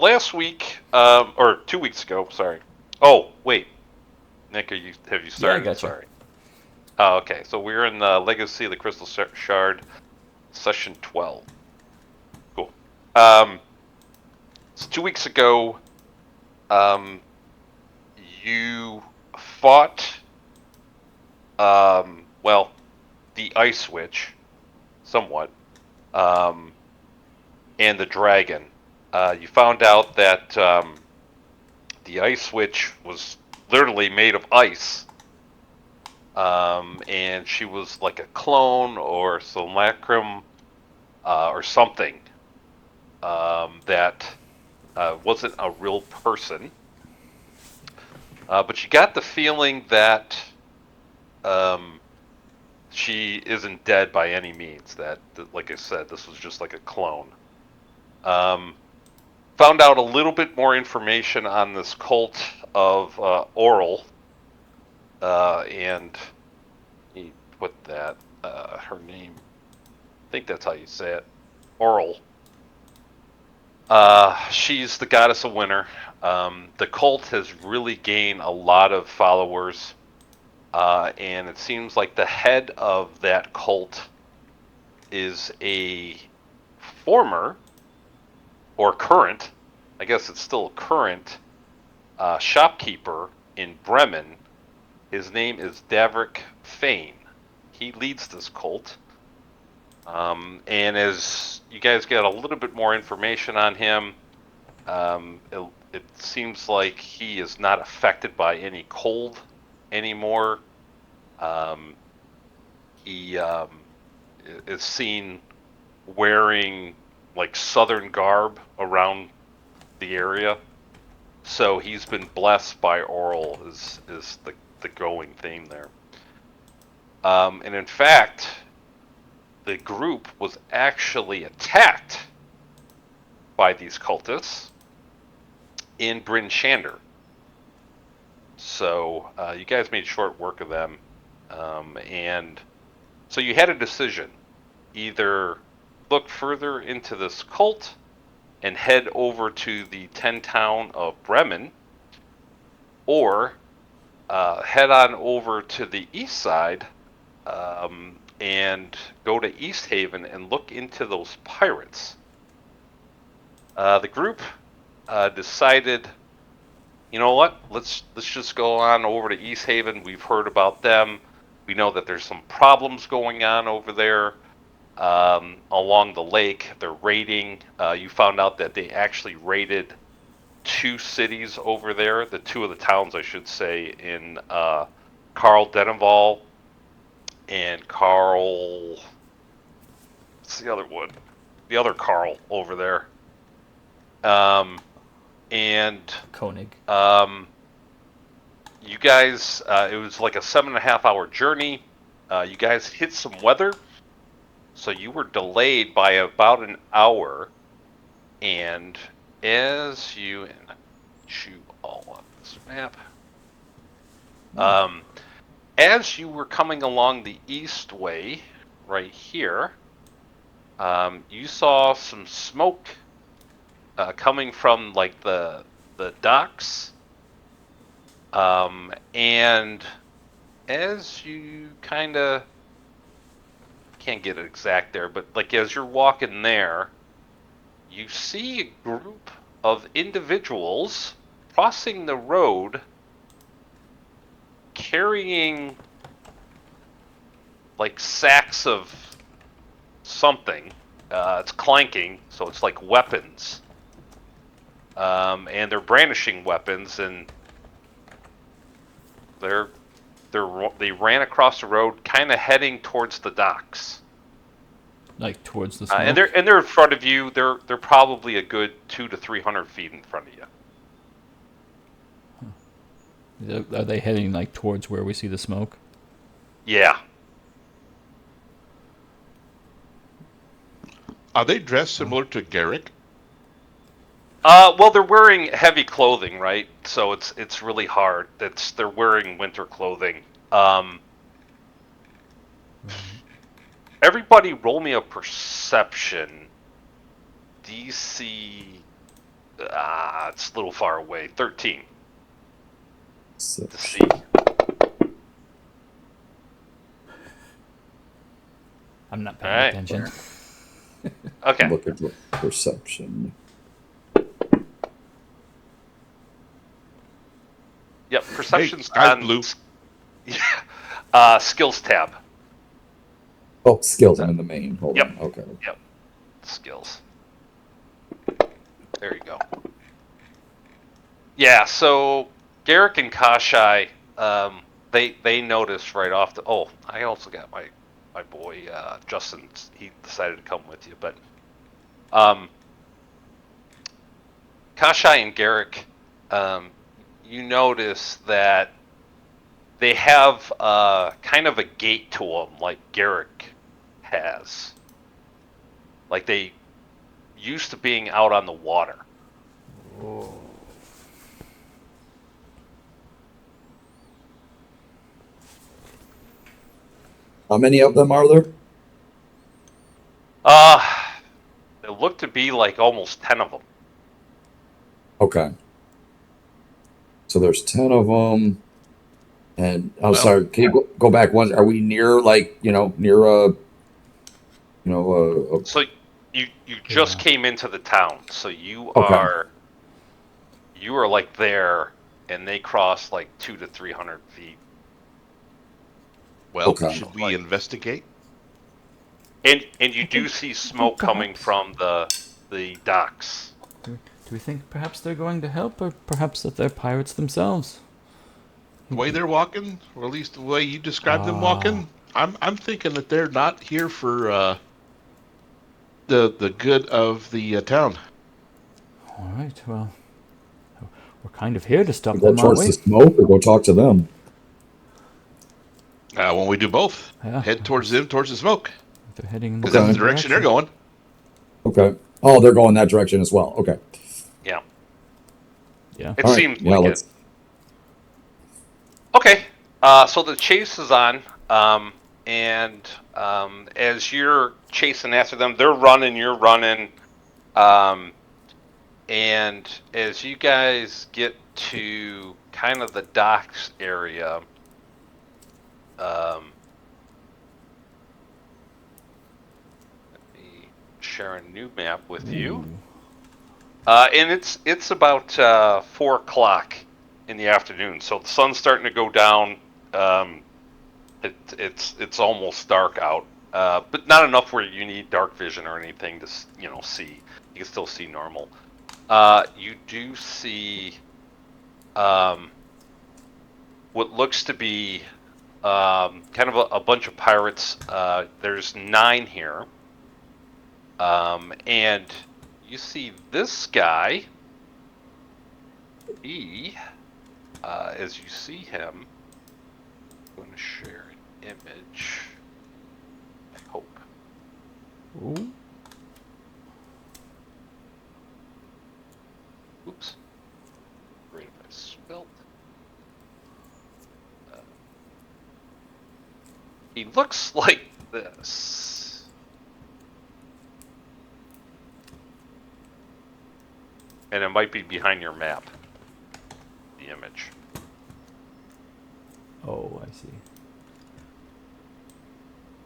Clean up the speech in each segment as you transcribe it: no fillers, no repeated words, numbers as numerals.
last week, or 2 weeks ago, sorry. Oh, wait. Nick, have you Yeah, I started? gotcha. Sorry. Oh, okay. So we're in Legacy of the Crystal Shard, session 12. Cool. So 2 weeks ago, um, you fought, well, the Ice Witch, somewhat, um, and the dragon. You found out that the Ice Witch was literally made of ice, and she was like a clone or simulacrum or something that wasn't a real person. But you got the feeling that um, she isn't dead by any means. That, like I said, this was just like a clone. Um, Found out a little bit more information on this cult of Oral, and he put that her name. I think that's how you say it. Oral. She's the goddess of winter. The cult has really gained a lot of followers, and it seems like the head of that cult is a former or current, I guess it's still a current, shopkeeper in Bremen. His name is Davrick Fane. He leads this cult. And as you guys get a little bit more information on him, it seems like he is not affected by any cold anymore. Um, he is seen wearing like southern garb around the area, so he's been blessed by Oral. Is the going theme there. And in fact, the group was actually attacked by these cultists in Bryn Shander. So you guys made short work of them. And so you had a decision. Either look further into this cult and head over to the 10 town of Bremen, or head on over to the east side and go to Easthaven and look into those pirates. The group decided, you know what? Let's just go on over to Easthaven. We've heard about them. We know that there's some problems going on over there along the lake. They're raiding. You found out that they actually raided two cities over there, the two of the towns, I should say, in Carl Denenval and Carl. What's the other one? The other Carl over there. And Koenig. you guys, it was like a 7.5 hour journey. You guys hit some weather, so you were delayed by about an hour. And as you chew all on this map, as you were coming along the east way, right here, you saw some smoke coming from like the docks, and as you kind of can't get it exact there, but like as you're walking there, you see a group of individuals crossing the road carrying like sacks of something. It's clanking, so it's like weapons. And they're brandishing weapons, and they ran across the road, kind of heading towards the docks. Like towards the And smoke? they're in front of you. They're probably a good 200 to 300 feet in front of you. Are they heading like towards where we see the smoke? Yeah. Are they dressed similar to Garek? Well, they're wearing heavy clothing, right? So it's really hard. They're wearing winter clothing. Everybody, roll me a perception. DC It's a little far away. 13 to Six. see. I'm not paying All right. attention. Okay. Look at the perception. Yep. Perception's sky's on. blue. Skills tab. Oh, skills. I'm in the main. Hold Yep. on. Okay. Yep. Skills. There you go. Yeah. So Garek and Kashai, they noticed right off the. Oh, I also got my boy Justin. He decided to come with you, but Kashai and Garek, you notice that they have kind of a gate to them, like Garek has. Like they used to being out on the water. How many of them are there? It looked to be like almost 10 of them. Okay. So there's 10 of them. And I'm Well- sorry, can you go back one? Are we near, like, near a So you just Yeah. came into the town, so you Okay. are like there, and they cross like 200 to 300 feet. Well, Okay. should we investigate? And you do see smoke coming from the docks. Do we think perhaps they're going to help, or perhaps that they're pirates themselves? The way they're walking, or at least the way you described them walking, I'm thinking that they're not here for the good of the town. All right, well, we're kind of here to stop Go them, aren't towards we? the smoke or go talk to them? When we do both, Yeah. head towards them, towards the smoke, They're heading in because the that's Okay. the same direction they're going. Okay. Oh, they're going that direction as well. Okay. Yeah, Yeah. it All right. seems Yeah, like let's. it. Okay, so the chase is on, and as you're chasing after them, they're running, you're running, and as you guys get to kind of the docks area, let me share a new map with you, and it's about 4 o'clock in the afternoon, so the sun's starting to go down. It's almost dark out, but not enough where you need dark vision or anything to see. You can still see normal. You do see what looks to be kind of a bunch of pirates. There's 9 here, and you see this guy. He, as you see him, I'm going to share an image. I hope. Ooh. Oops. Great if I spelled. He looks like this. And it might be behind your map. The image. Oh, I see.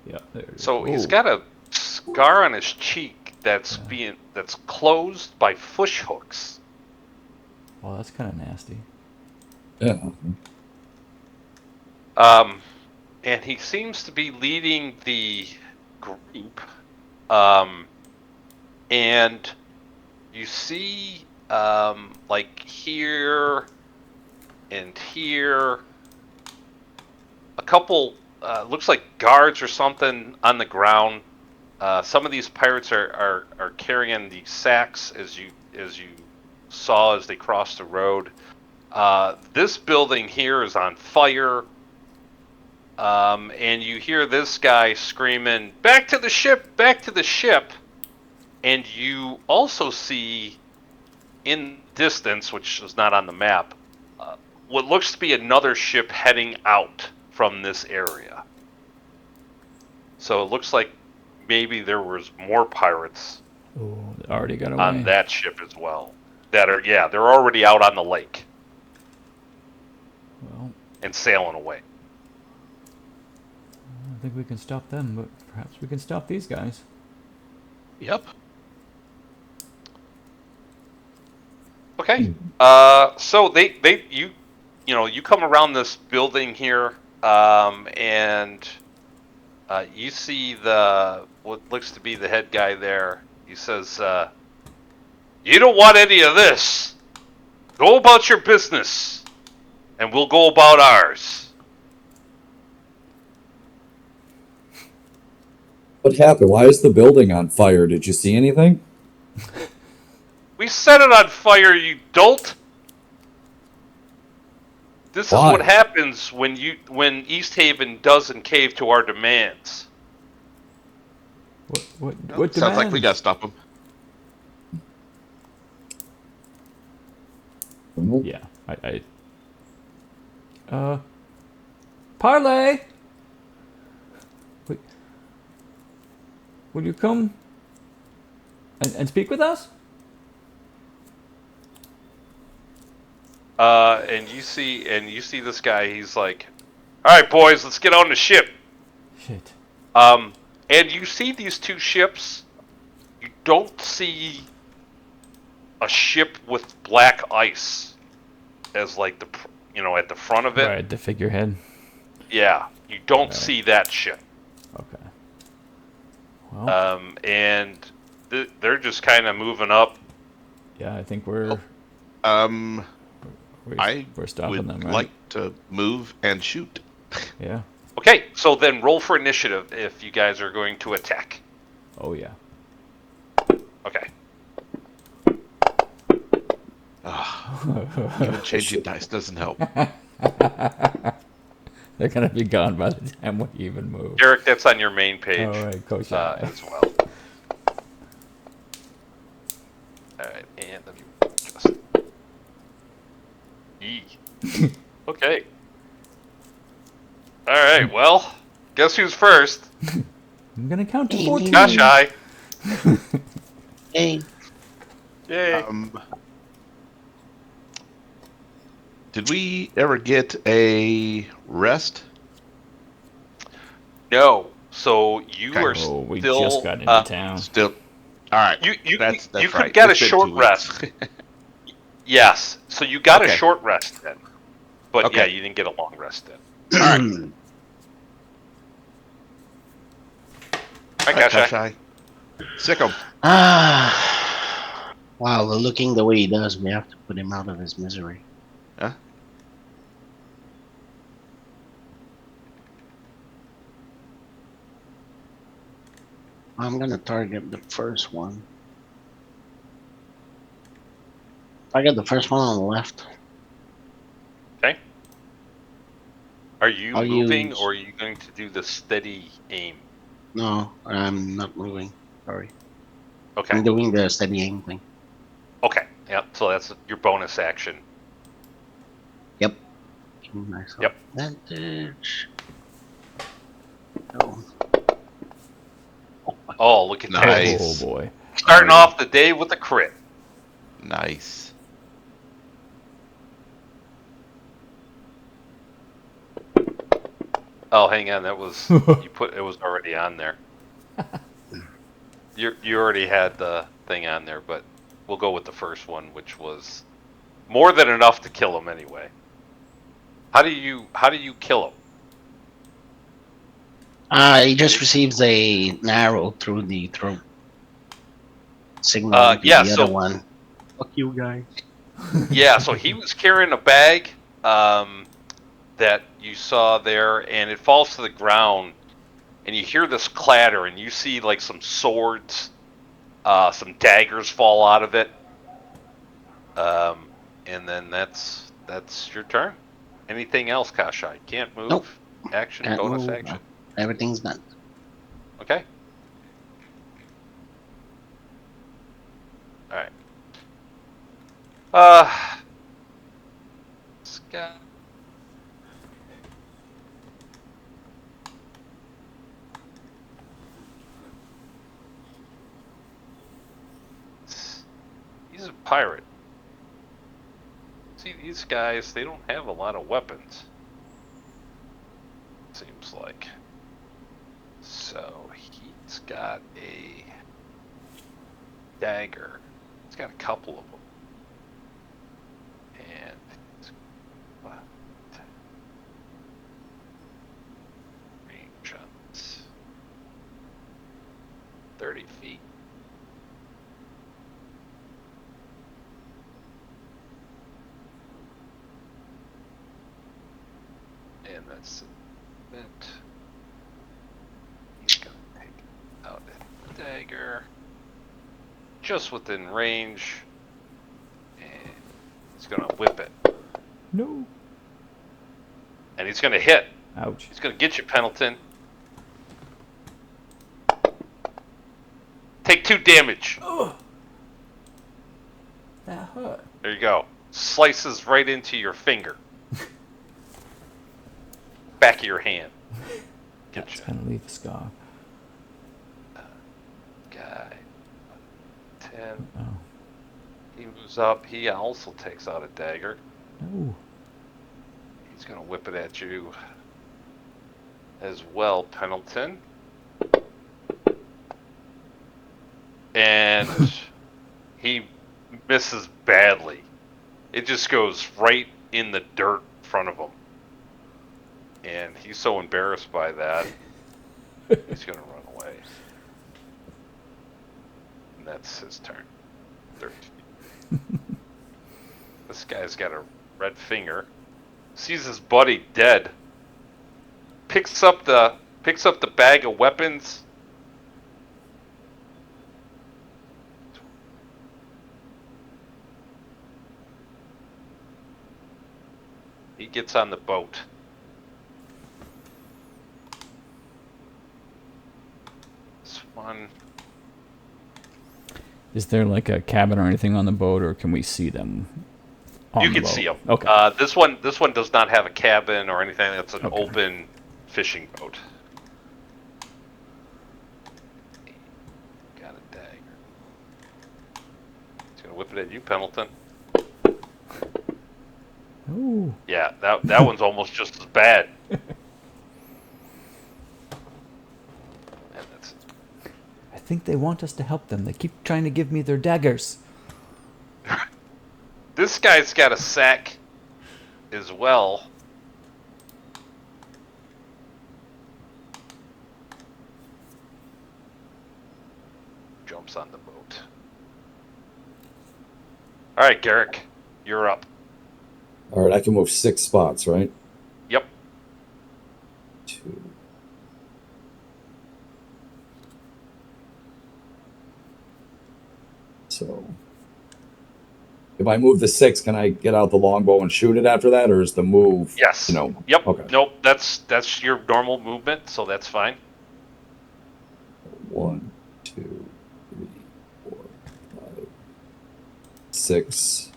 Yeah, there it is. So he's Oh. got a scar on his cheek that's Yeah. that's closed by fish hooks. Well, that's kind of nasty. Yeah. And he seems to be leading the group. And you see, like here and here, a couple, looks like guards or something on the ground. Some of these pirates are carrying these sacks, as you saw as they crossed the road. This building here is on fire. And you hear this guy screaming, "Back to the ship! Back to the ship!" And you also see in distance, which is not on the map, what looks to be another ship heading out from this area. So it looks like maybe there was more pirates Oh, they already got away. on that ship as well. that are they're already out on the lake Well, and sailing away. I don't think we can stop them, but perhaps we can stop these guys. Yep. Okay. So you you come around this building here, and you see what looks to be the head guy there. He says, "You don't want any of this. Go about your business, and we'll go about ours." What happened? Why is the building on fire? Did you see anything? We set it on fire, you dolt. This is Why? what happens when Easthaven doesn't cave to our demands. What Sounds like we demands? gotta stop them. Yeah, Parlay! Wait, will you come and speak with us? And you see this guy. He's like, "All right, boys, let's get on the ship." Shit. And you see these two ships. You don't see a ship with black ice as like at the front of it. Right, the figurehead. Yeah, you don't Right. see that ship. Okay. Well, And they're just kind of moving up. yeah, I think we're I we're stopping would them, right? like to move and shoot. Yeah. Okay, so then roll for initiative if you guys are going to attack. Oh yeah. Okay. Even changing dice doesn't help. They're gonna be gone by the time we even move. Garek, that's on your main page All right, Coach. as well. Alright, and let me just... Okay. Alright, well, guess who's first? I'm gonna count to Hey, 14. Not shy. Hey, Yay. Did we ever get a rest? No, so you Okay. are Oh, we still... just got into town. Still. All right. You that's could right. get a It's been short 2 weeks. rest. Yes, so you got a Okay. short rest then. But Okay. yeah, you didn't get a long rest then. All Alright, right, Kasha. Kashai. Sick 'em. wow, looking the way he does, we have to put him out of his misery. Huh? I'm gonna target the first one. Target the first one on the left. Okay. Are you I'll moving use- or are you going to do the steady aim? No, I'm not moving. Sorry. Okay. I'm doing the steady aim thing. Okay. Yep. So that's your bonus action. Yep. Give me myself Yep. advantage. Oh. Oh, look at Nice. Oh boy. that. Starting off the day with a crit. Nice. Oh, hang on. That was it was already on there. You already had the thing on there, but we'll go with the first one, which was more than enough to kill him anyway. How do you kill him? He just receives an arrow through the throat. Signaling to yeah, the so- other one. Fuck you guys. Yeah, so he was carrying a bag that you saw there, and it falls to the ground, and you hear this clatter, and you see like some swords, some daggers fall out of it, and then that's your turn. Anything else, Kasha? Can't move. Nope. Action, Can't bonus move. action. Everything's done. Okay. All right. Scott. He's a pirate. See, these guys, they don't have a lot of weapons. Seems like. So, he's got a dagger. He's got a couple of them. And he's got range on this. 30 feet. And that's it. He's gonna take out a dagger just within range, and he's gonna whip it, No. and he's gonna hit. Ouch. He's gonna get you, Pendleton. Take 2 damage. That hurt. There you go. Slices right into your finger, back of your hand. Get That's you. gonna leave a scar. Guy. 10. Oh. He moves up. He also takes out a dagger. No. He's gonna whip it at you as well, Pendleton. And he misses badly. It just goes right in the dirt in front of him. And he's so embarrassed by that, he's gonna run away. And that's his turn. 13. This guy's got a red finger. Sees his buddy dead. Picks up the bag of weapons. He gets on the boat. This one. Is there like a cabin or anything on the boat, or can we see them? You can see them. Okay. This one does not have a cabin or anything. It's an Okay. open fishing boat. Got a dagger. He's gonna whip it at you, Pendleton. Ooh. Yeah, that one's almost just as bad. And that's it. I think they want us to help them. They keep trying to give me their daggers. This guy's got a sack as well. Jumps on the boat. All right, Garek, you're up. All right, I can move 6 spots, right? Yep. 2. So, if I move the 6, can I get out the longbow and shoot it after that, or is the move? Yes. You know. Yep. Okay. Nope. That's your normal movement, so that's fine. 1, 2, 3, 4, 5, 6.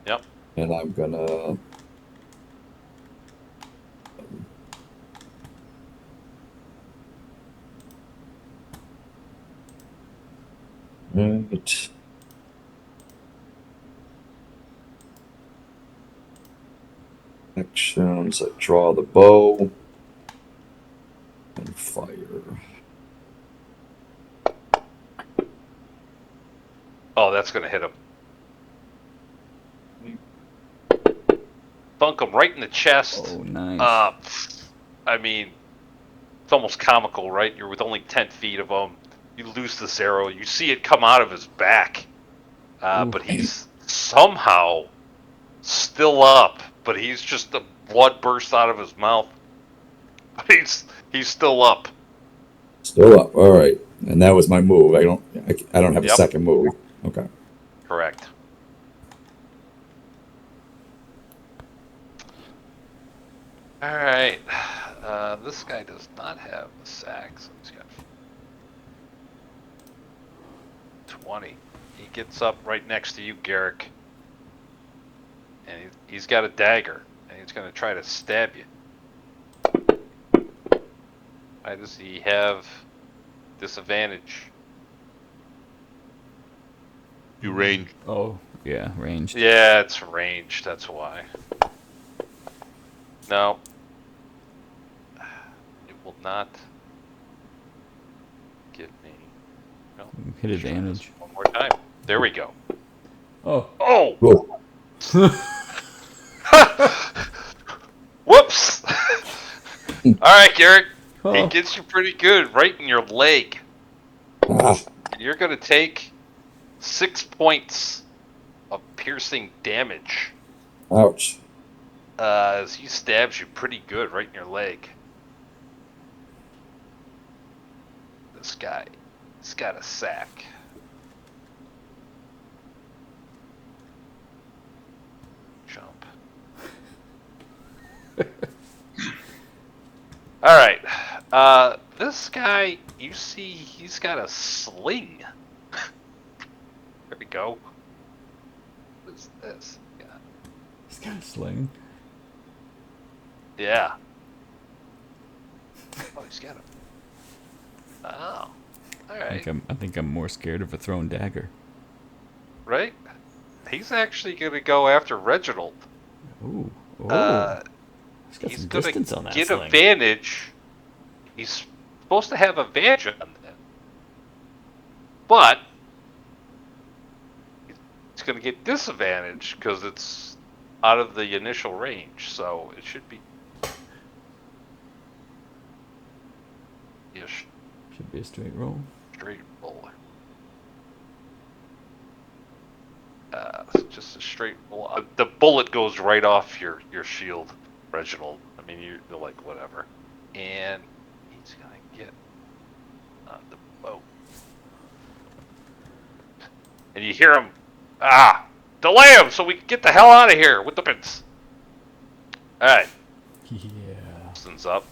Yep. And I'm gonna. Right. Actions. I draw the bow and fire. Oh, that's gonna hit him. Thunk him right in the chest. Oh, nice. I mean, it's almost comical, right? You're with only 10 feet of him. You lose this arrow. You see it come out of his back. But he's somehow still up. But he's just the blood bursts out of his mouth. But he's still up. Still up. All right. And that was my move. I don't have a Yep. second move. Okay. Correct. All right. This guy does not have the sack, so he's got 20. He gets up right next to you, Garek. And he's got a dagger, and he's going to try to stab you. Why does he have disadvantage? You range. Oh, Yeah, ranged. Yeah, it's ranged. That's why. No. It will not give me. No. Hit Let's try this advantage. one more time. There we go. Oh. Oh! Whoa. Whoops! Alright, Garek. He Oh. gets you pretty good right in your leg. Ah, And you're going to take 6 points of piercing damage ouch. as he stabs you pretty good right in your leg. This guy, he's got a sack. Jump. Alright. This guy, you see, he's got a sling. There we go. What is this? Yeah. He's got a sling. Yeah. Oh, he's got a. Oh. Alright. I think I'm more scared of a thrown dagger. Right? He's actually going to go after Reginald. Ooh. Oh. He's got He's some going distance to on that get sling. advantage. He's supposed to have advantage on that. But he's going to get disadvantage because it's out of the initial range. So it should be. Yes, Should be a straight roll. straight roll. Just a straight roll. The bullet goes right off your shield, Reginald. I mean, you're like, whatever. And he's going to get the boat. And you hear him, delay him so we can get the hell out of here with the pins. Alright, Yeah. Austin's up.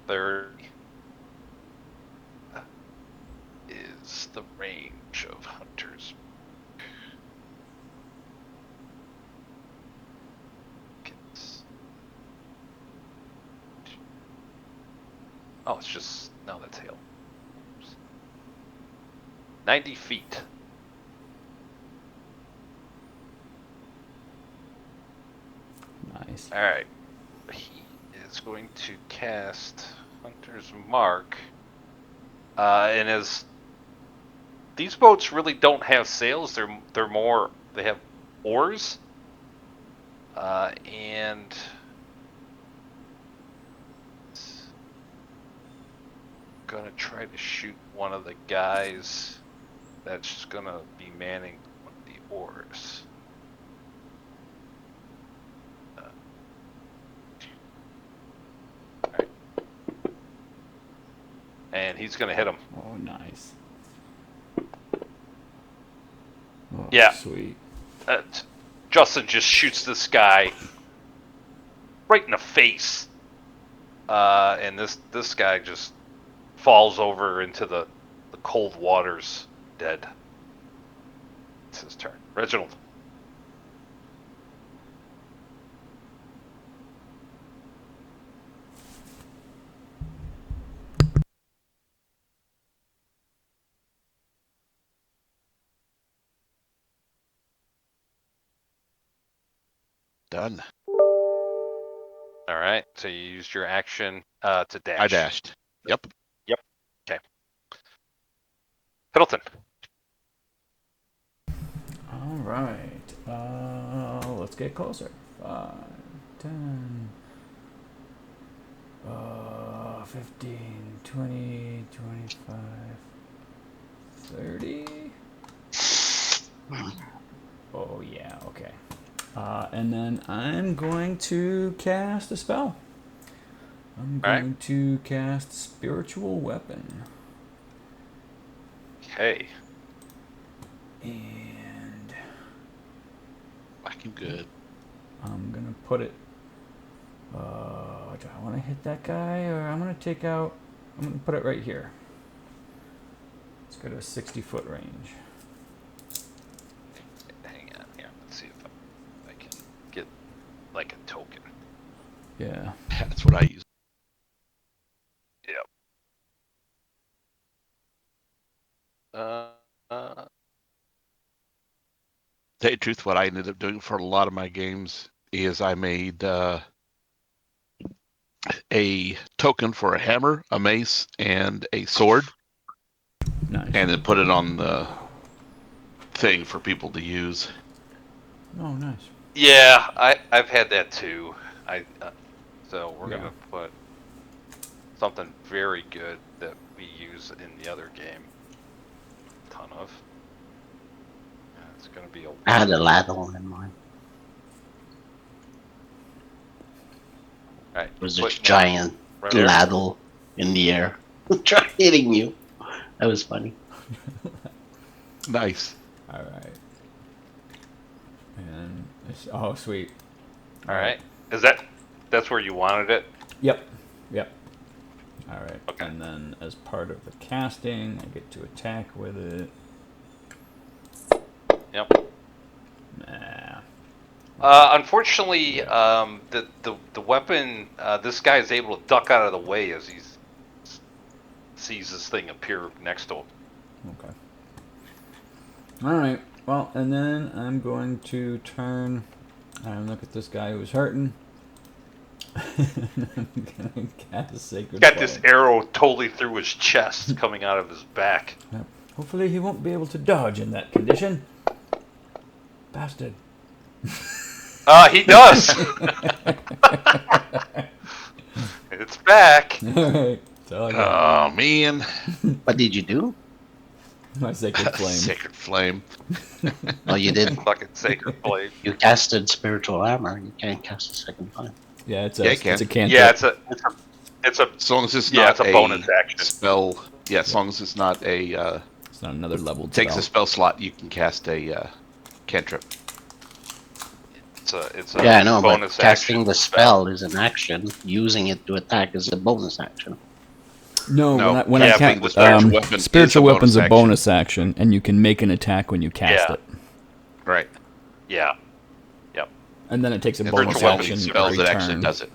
Third is the range of hunters. Oh, it's just no, that's hail. 90 feet. Nice. All right. He is going to cast Hunter's Mark. And as these boats really don't have sails, they're more they have oars. And gonna try to shoot one of the guys that's gonna be manning one of the oars. Alright. And he's gonna hit him. Oh, nice. Oh, Yeah. Sweet. Justin just shoots this guy right in the face. And this guy just falls over into the cold waters, dead. It's his turn. Reginald. Done. All right. So you used your action to dash. I dashed. Yep. Yep. Okay. Middleton. All right. Let's get closer. 5, 10, 15, 20, 25, 30. Oh, yeah, okay. And then I'm going to cast a spell. I'm going to cast Spiritual Weapon. Okay. And Fucking good. I'm going to put it... do I want to hit that guy? Or I'm going to take out... I'm going to put it right here. It's got a 60-foot range. Hang on here. Let's see if I can get like a token. Yeah. That's what I use. Yep. Uh, uh, Tell you the truth, what I ended up doing for a lot of my games is I made a token for a hammer, a mace, and a sword, Nice. and then put it on the thing for people to use. Oh, nice. yeah, I've had that too. So we're Yeah. gonna put something very good that we use in the other game. Ton of. Yeah, it's gonna be a. I had a ladle in mind. Right, It was a putting that giant right there. ladle in the air. Try hitting you. That was funny. Nice. All right. And it's, oh, sweet. All right. That's where you wanted it? Yep. Yep. All right. Okay. And then as part of the casting, I get to attack with it. Yep. Nah. Unfortunately, the weapon, this guy is able to duck out of the way as he sees this thing appear next to him. Okay. All right. Well, and then I'm going to turn and look at this guy who's hurting. I'm gonna cast Sacred Got this Flame. arrow totally through his chest, coming out of his back. Yep. Hopefully he won't be able to dodge in that condition. Bastard. He does. It's back. Alright. So I got Oh man, What did you do? my Sacred Flame. Sacred Flame. Oh, you did. Fucking sacred blade. You casted spiritual armor. You can't cast a second time. Yeah, it's Yeah, a, you can. it's a cantrip. Yeah, it's a As long as it's Yeah, not it's a bonus action. spell. Yeah, as long as it's not a It's not another level takes spell. a spell slot, you can cast a cantrip. it's a Yeah, I know, but bonus casting action the spell is an action. Using it to attack is a bonus action. No, No, when I casting can't. the spiritual weapon is spiritual a weapon's bonus a bonus action, and you can make an attack when you cast Yeah. it, Right. Yeah. Yep. and then it takes a And bonus spiritual weapon action spells every that actually turn. does it.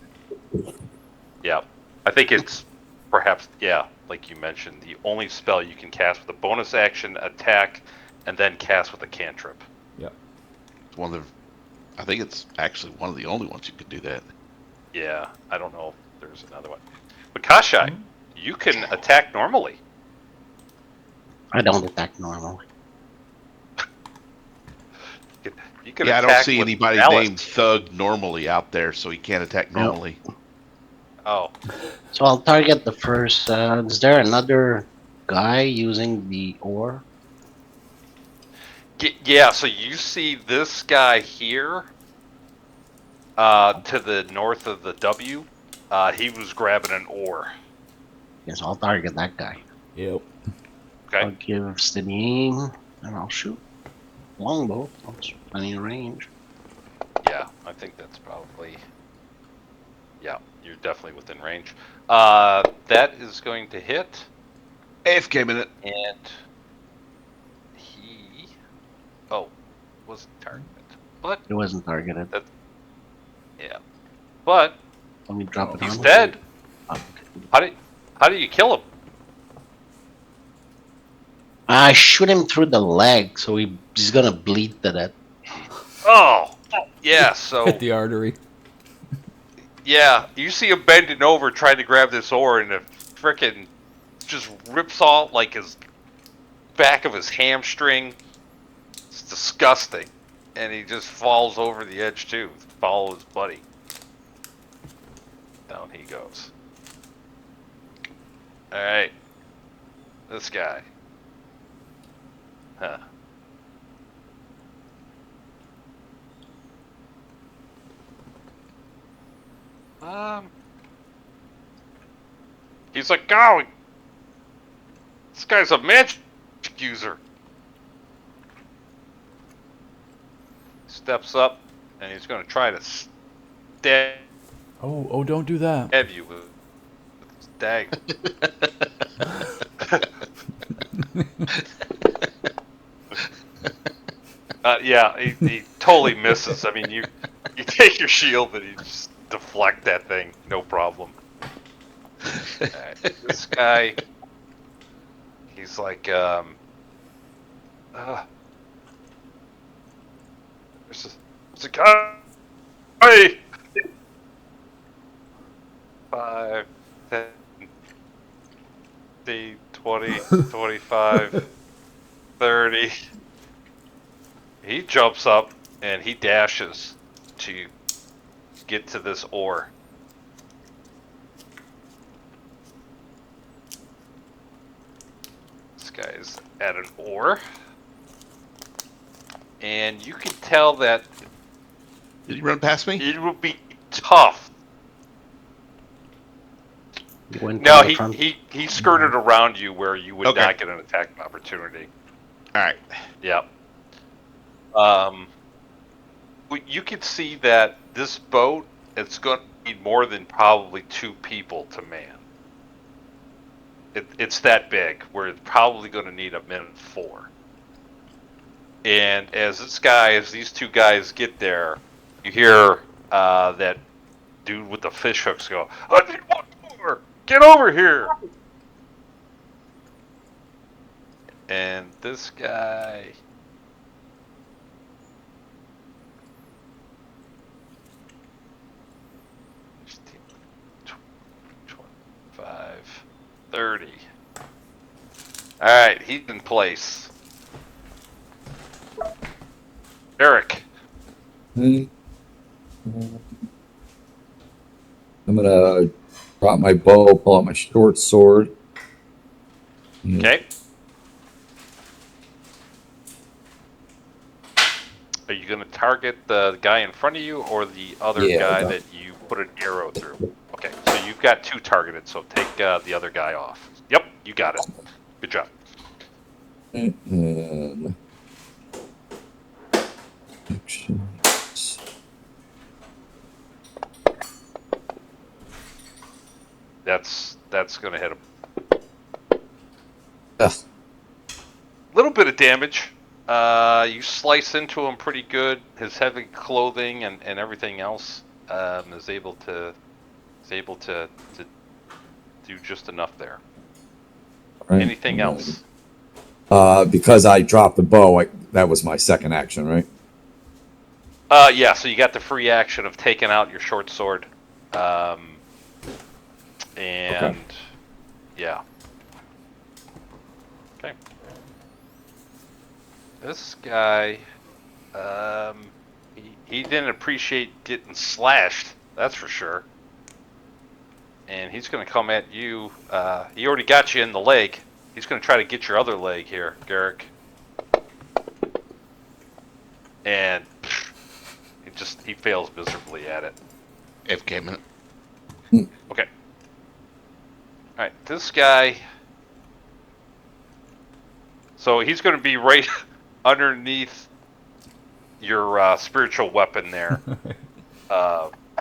Yeah. I think it's perhaps, yeah, like you mentioned, the only spell you can cast with a bonus action, attack, and then cast with a cantrip. Yep. It's one of the, I think it's actually one of the only ones you can do that. Yeah, I don't know if there's another one. But Kashai, you can attack normally. I don't attack normally. You can Yeah, I attack don't see with anybody malice. named Thug normally out there, so he can't attack No. normally. Oh, So I'll target the first. Is there another guy using the ore? yeah. So you see this guy here, to the north of the W. He was grabbing an oar. Yes, I'll target that guy. Yep. Okay. I'll give steady aim and I'll shoot. Longbow. That's plenty of range. Yeah, I think that's probably. Yeah, you're definitely within range. That is going to hit, AFK minute. and he. Oh, wasn't targeted, but It wasn't targeted. yeah, but Let me drop it he's on. dead. Okay. How do you kill him? I shoot him through the leg, so he's gonna bleed to death. Oh, yeah. So Hit the artery. yeah, you see him bending over trying to grab this oar, and it frickin' just rips off like his back of his hamstring. It's disgusting, and he just falls over the edge too. Follow his buddy. Down he goes. All right, this guy. Huh. He's like, oh, this guy's a magic user. Steps up, and he's going to try to stab Oh, don't do that. you with his dagger. Yeah, he totally misses. I mean, you take your shield, and you just deflect that thing, no problem. Alright, this guy, he's like, There's a guy. Hey! 5, 10, 15, 20, 25, 30. He jumps up and he dashes to get to this ore. This guy's at an ore. And you can tell that Did he run past me? it will be tough. He went No, to the front. he skirted around you where you would Okay. not get an attack opportunity. All right. Yep. You can see that this boat, it's going to need more than probably 2 people to man. It's that big, where it's probably going to need a minimum 4. And as these 2 guys get there, you hear that dude with the fish hooks go, "I need one more! Get over here!" And this guy... 25, 30. Alright, he's in place. Garek. I'm gonna drop my bow, pull out my short sword. Okay. Are you going to target the guy in front of you or the other Yeah, guy that- that you put an arrow through? Okay, so you've got 2 targeted, so take the other guy off. Yep, you got it. Good job. And actions. That's going to hit him. Ugh. Little bit of damage. You slice into him pretty good. His heavy clothing and everything else is able to do just enough there. Right. Anything else? Because I dropped the bow, that was my second action, right? Yeah. So you got the free action of taking out your short sword, and yeah. Okay. This guy, he didn't appreciate getting slashed. That's for sure. And he's going to come at you. He already got you in the leg. He's going to try to get your other leg here, Garek. And he fails miserably at it. AFK minute. Okay. All right, this guy. So he's going to be right underneath your spiritual weapon there,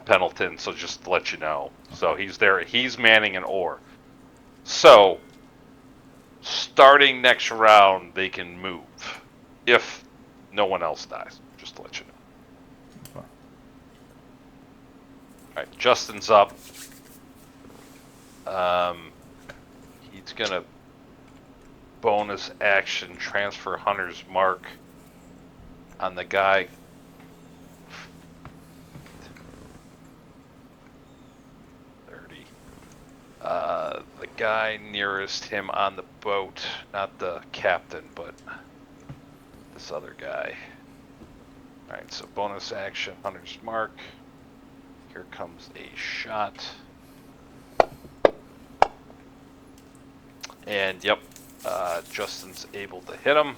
Pendleton. So just to let you know. So he's there. He's manning an oar. So starting next round, they can move if no one else dies. Just to let you know. All right, Justin's up. He's gonna bonus action transfer Hunter's Mark on the guy. The guy nearest him on the boat, not the captain, but this other guy. Alright, so bonus action, Hunter's Mark. Here comes a shot. And yep, Justin's able to hit him.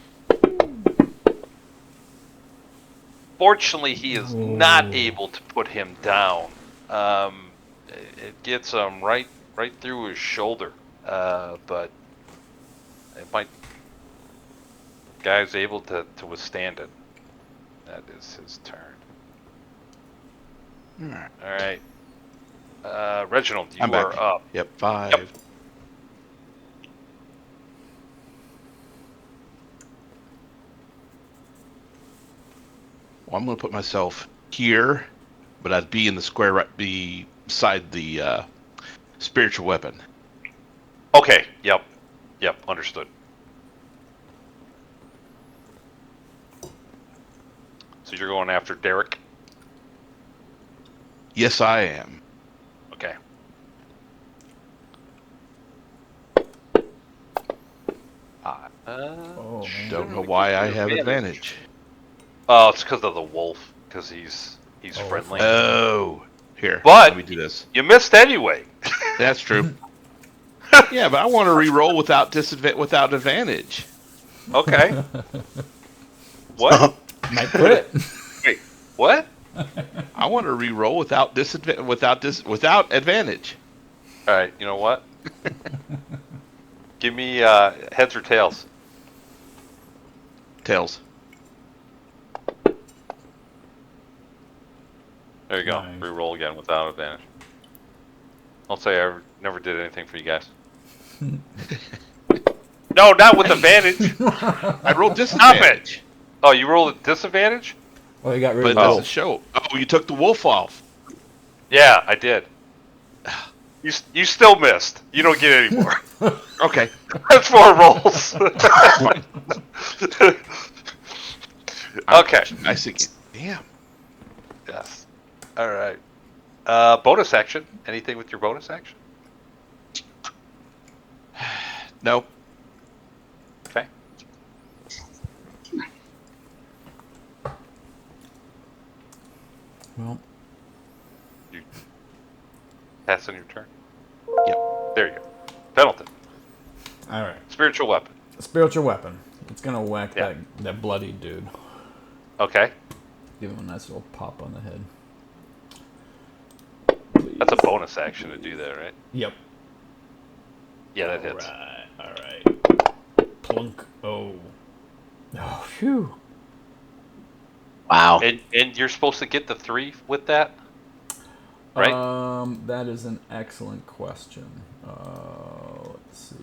Fortunately, he is not able to put him down. It gets him right through his shoulder, but it might. Guy's able to withstand it. That is his turn. All right, Reginald, you I'm are back. up. Yep, 5. Yep. Well, I'm going to put myself here, but I'd be in the square right beside the spiritual weapon. Okay. Yep. Understood. So you're going after Derek? Yes, I am. Okay. Oh man. Don't know why I have advantage. Oh, it's because of the wolf. Because he's Oh, friendly. Oh, here. But- let me do this. You missed anyway. That's true. Yeah, but I want to re-roll without advantage. Okay. What? Might crit. Wait. What? I want to re-roll without advantage. All right. You know what? Give me heads or tails. Tails. There you go. Nice. Reroll again without advantage. I'll say I never did anything for you guys. No, not with advantage. I rolled Stop disadvantage. it. Oh, you rolled at disadvantage? Well, you got rid But of it the doesn't wolf. show. Oh, you took the wolf off. Yeah, I did. You still missed. You don't get any more. Okay. That's 4 rolls. Okay. I see. Damn. Yes. All right. Bonus action. Anything with your bonus action? No. Okay. Well, Pass on your turn. Yep. There you go. Pendleton. all right. Spiritual weapon. Spiritual weapon. It's gonna whack Yeah. that bloody dude. Okay. Give him a nice little pop on the head. That's a bonus action to do that, right? Yep. Yeah, that hits. All right. Plunk. Oh. Oh, phew. Wow. And you're supposed to get the 3 with that? Right? That is an excellent question. Let's see.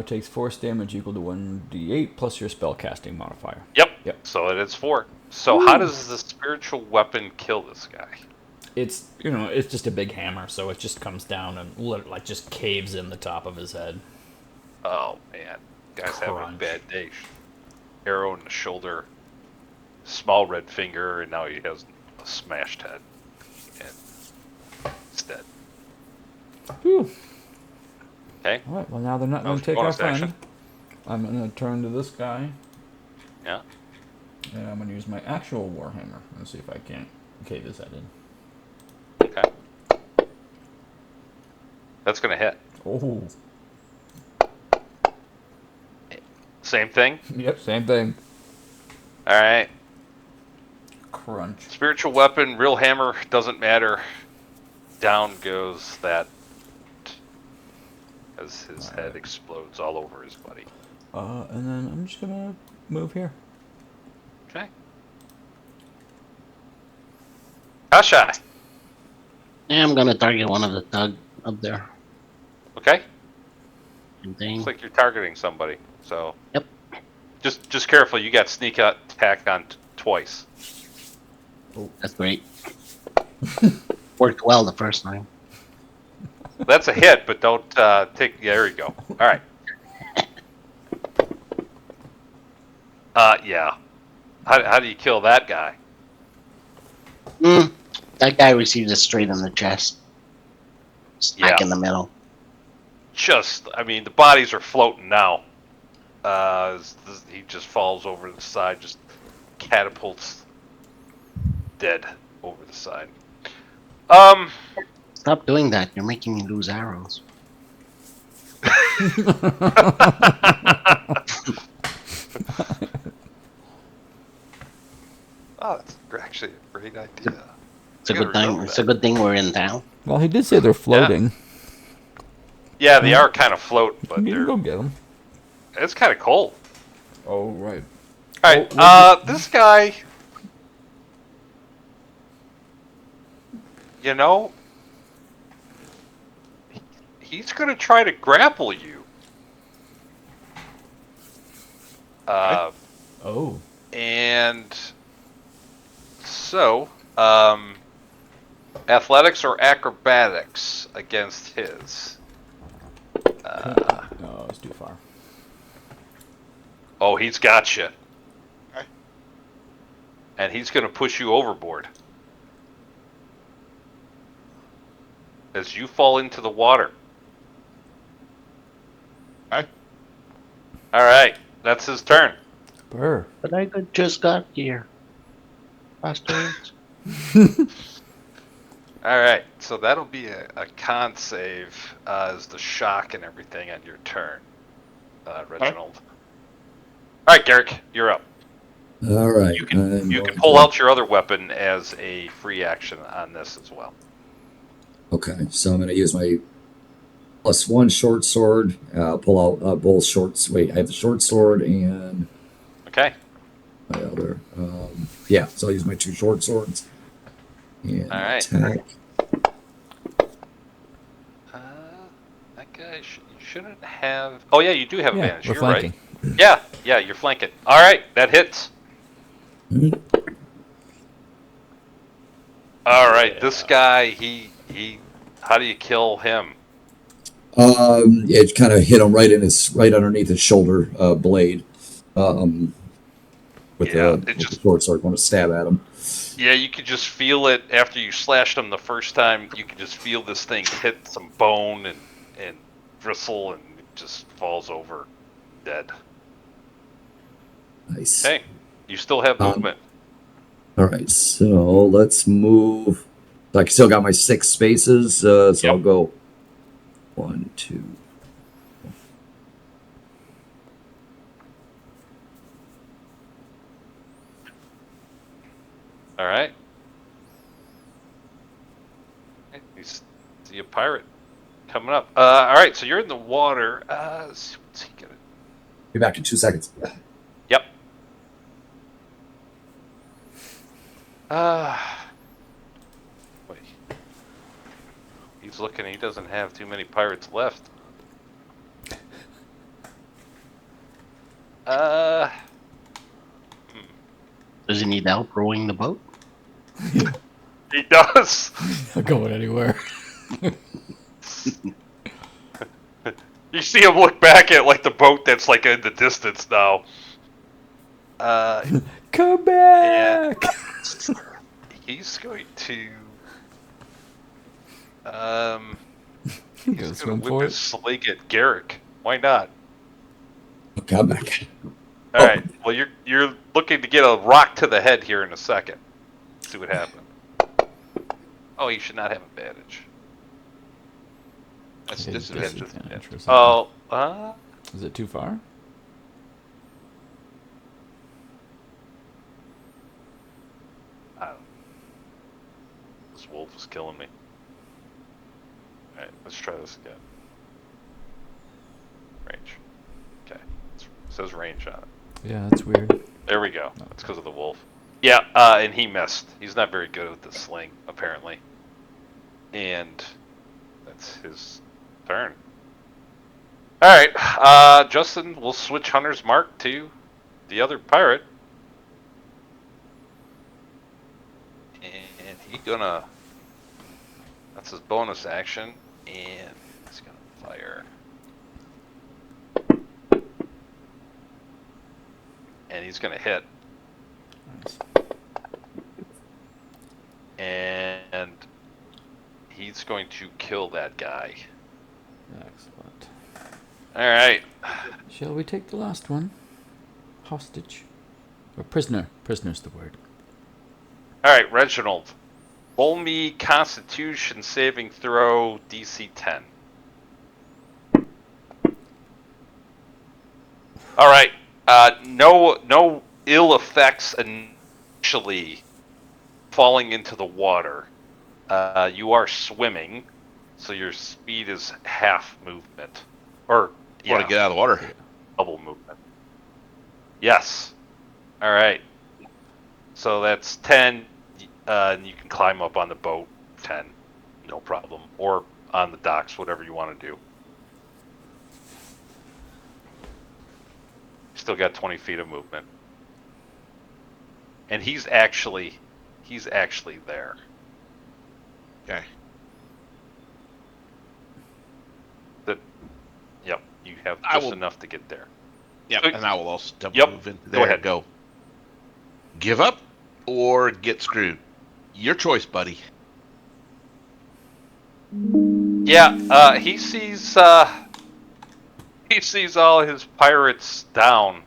Takes force damage equal to 1d8 plus your spell casting modifier. Yep. Yep. So it is 4. So how does the spiritual weapon kill this guy? It's it's just a big hammer, so it just comes down and like just caves in the top of his head. Oh man, guy's having a Crunch. bad day. Arrow in the shoulder, small red finger, and now he has a smashed head. And he's dead. Whew. Okay. All right. Well, now they're not That going was to take our bonus friend. action. I'm going to turn to this guy, Yeah. and I'm going to use my actual warhammer and see if I can't cave his head in. Okay. That's gonna hit. Oh. Same thing. Yep. Same thing. All right. Crunch. Spiritual weapon, real hammer, doesn't matter. Down goes that as his head explodes all over his buddy. And then I'm just gonna move here. Okay. Kashai. Yeah, I'm gonna target one of the thug up there. Okay. Same thing. Looks like you're targeting somebody. So. Yep. Just careful. You got sneak attack on twice. That's great. Worked well the first time. That's a hit, but don't take. Yeah, there you go. All right. Yeah. How do you kill that guy? That guy received it straight in the chest. Smack Yeah. in the middle. I mean, the bodies are floating now. He just falls over the side, just catapults dead over the side. Stop doing that. You're making me lose arrows. Oh, that's actually a great idea. It's a good thing. It's a good thing we're in town. Well, he did say they're floating. Yeah, they are kind of floating, but You can go get them. it's kind of cold. Oh, right. All right, this guy, he's going to try to grapple you. Oh. And so, athletics or acrobatics against his. No, it's too far. Oh, he's got you. and he's going to push you overboard as you fall into the water. Okay. All right, that's his turn. Burr. But just got here. Bastards. All right, so that'll be a con save as the shock and everything on your turn, Reginald. All right, Garek, you're up. All right. You can I'm going pull to- out your other weapon as a free action on this as well. Okay, so I'm going to use my +1 short sword. Pull out both shorts. Wait, I have the short sword and Okay. my other. Yeah, so I'll use my 2 short swords. And All right. attack. That guy you shouldn't have. Oh yeah, you do have Yeah, advantage. we're You're flanking. right. Yeah, you're flanking. All right, that hits. Mhm. All right, this guy, he. How do you kill him? Yeah, it kind of hit him right underneath his shoulder blade. Um, with Yeah, the short sword, want to stab at him. Yeah, you could just feel it after you slashed him the first time. You could just feel this thing hit some bone and bristle, and it just falls over dead. Nice. Okay, you still have movement. All right, so let's move. I still got my 6 spaces, so Yep. I'll go 1, 2. All right. You see a pirate coming up. All right, so you're in the water. What's he gonna? Be back in 2 seconds. Yep. Wait. He's looking. He doesn't have too many pirates left. Does he need help rowing the boat? He does. Not going anywhere. You see him look back at like the boat that's like in the distance now. Come back! He's going to. Go He's going swim to for whip it. his sling at Garek. Why not? Okay, I'm back. All right. Well, you're looking to get a rock to the head here in a second. See what happens. Oh, you should not have advantage. That's Okay, disadvantage. disadvantage or something. Oh, Is it too far? I don't know. This wolf is killing me. All right, let's try this again. Range. Okay. It says range on it. Yeah, that's weird. There we go. Oh. That's because of the wolf. Yeah, and he missed. He's not very good with the sling, apparently. And that's his turn. All right, Justin, we'll switch Hunter's Mark to the other pirate. And he's gonna... That's his bonus action. And he's gonna fire. And he's gonna hit. Nice. And he's going to kill that guy. Excellent. All right. Shall we take the last one? Hostage. Or prisoner. Prisoner's the word. All right, Reginald. Roll me Constitution saving throw DC 10. All right. No ill effects initially falling into the water. You are swimming, so your speed is half movement. Or, Want to get out of the water? double movement. Yes. All right. So that's 10, and you can climb up on the boat. 10, no problem. Or on the docks, whatever you want to do. Still got 20 feet of movement. And he's actually there. Okay. Yep, you have I just will- enough to get there. Yep. Good. And I will also double Yep. move into Go there ahead. and go. Give up? or get screwed. Your choice, buddy. Yeah, he sees all his pirates down,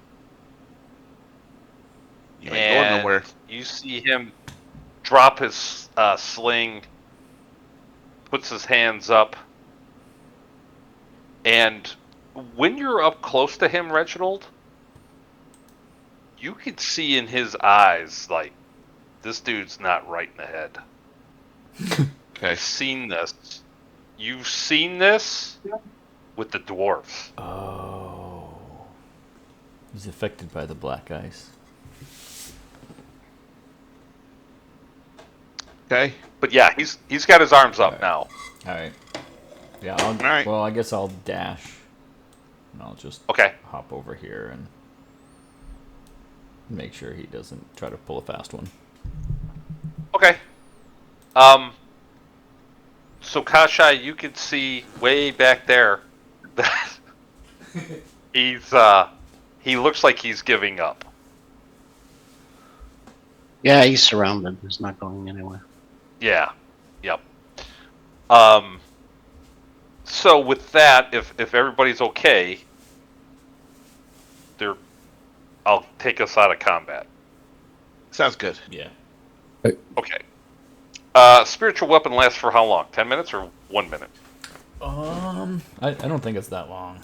You ain't going and nowhere. you see him drop his sling, puts his hands up, and when you're up close to him, Reginald, you can see in his eyes, like, this dude's not right in the head. Okay. You've seen this with the dwarves. Oh. He's affected by the black ice. Okay. But yeah, he's got his arms up now. Alright. Yeah, right. well, I guess I'll dash. And I'll just Okay. hop over here and make sure he doesn't try to pull a fast one. Okay. So Kashai, you can see way back there that he looks like he's giving up. Yeah, he's surrounded. He's not going anywhere. Yeah. Yep. So with that, if everybody's okay, I'll take us out of combat. Sounds good. Yeah. Okay. Spiritual weapon lasts for how long? 10 minutes or 1 minute? I don't think it's that long.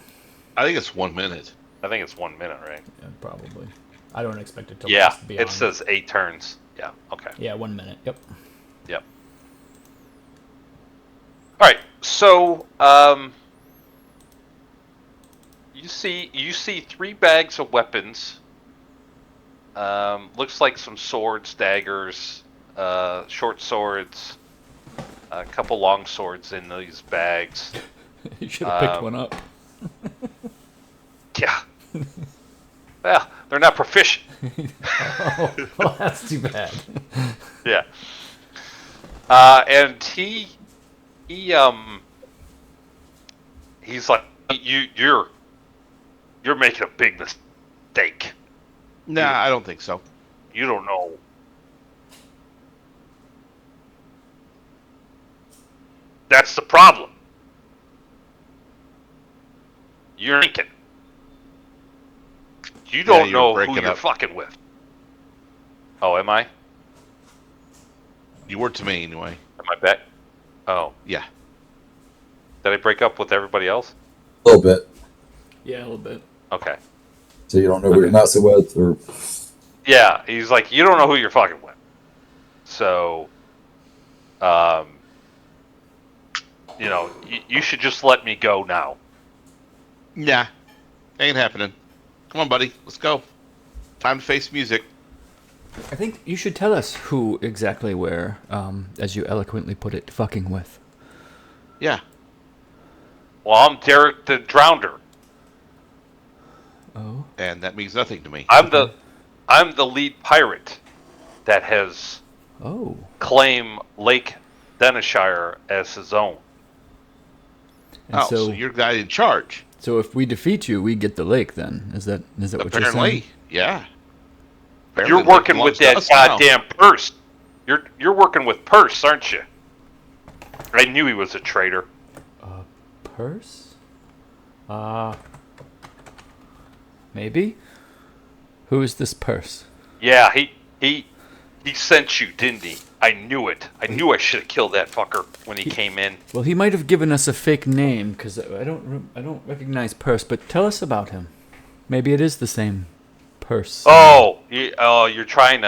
I think it's 1 minute. I think it's 1 minute, right? Yeah, probably. I don't expect it to Yeah, last beyond. it says 8 turns. Yeah, okay. Yeah, 1 minute. Yep. Yep. Alright, so you see 3 bags of weapons. Looks like some swords, daggers, short swords, a couple long swords in these bags. You should have picked one up. Yeah. Well, they're not proficient. Oh, well, that's too bad. Yeah. And he's like, you're making a big mistake. Nah, I don't think so. You don't know. That's the problem. You're thinking. You don't you're know who breaking you're up. fucking with. Oh, am I? You were to me anyway. Am I back? Oh. Yeah. Did I break up with everybody else? A little bit. Yeah, a little bit. Okay. So you don't know who you're messing with, or Yeah, he's like, you don't know who you're fucking with. So, you should just let me go now. Nah. Ain't happening. Come on, buddy. Let's go. Time to face music. I think you should tell us who exactly we're, as you eloquently put it, fucking with. Yeah. Well, I'm Derek the Drownder. Oh. And that means nothing to me. I'm the lead pirate that has Oh. claimed Lake Denishire as his own. And so you're the guy in charge. So if we defeat you, we get the lake. Then is that what you're saying? Apparently, yeah. You're working with that goddamn purse. You're working with Purse, aren't you? I knew he was a traitor. Purse? Maybe. Who is this Purse? Yeah, he sent you, didn't he? I knew it. I knew I should have killed that fucker when he came in. Well, he might have given us a fake name because I don't recognize Purse. But tell us about him. Maybe it is the same Purse. You're trying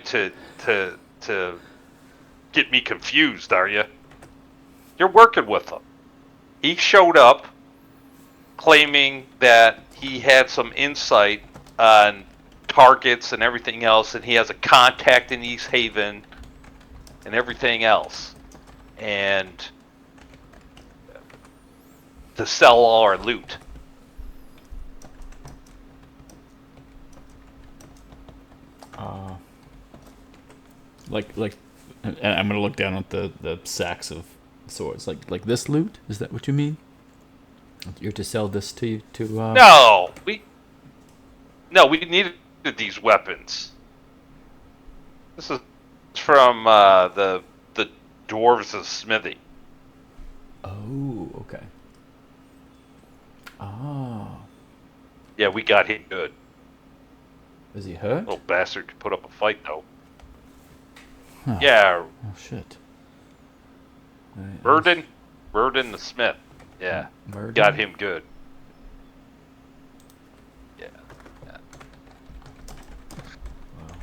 to get me confused, are you? You're working with him. He showed up claiming that he had some insight on targets and everything else, and he has a contact in Easthaven and everything else, and to sell all our loot. Like, and I'm gonna look down at the sacks of swords. Like this loot? Is that what you mean? You're to sell this to No, we needed these weapons. This is from the dwarves' smithy. Oh, okay. Oh, Yeah, we got him good. is he hurt? Little bastard could put up a fight though. Huh. Yeah, Oh shit. Burden the Smith. Yeah, Murder? got him good. Yeah. Wow.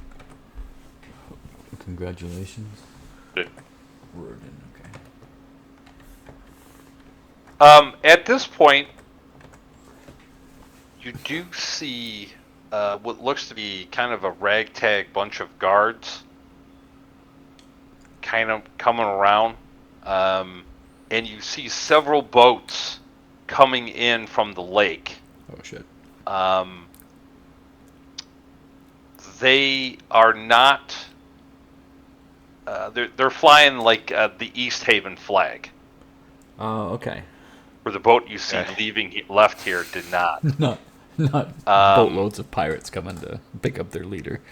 Congratulations. Good. Murden, okay. At this point, you do see what looks to be kind of a ragtag bunch of guards kind of coming around. And you see several boats coming in from the lake. Oh shit. They are not. They're flying like the Easthaven flag. Oh, okay. Where the boat you see Okay. left here did not. Not boatloads of pirates coming to pick up their leader.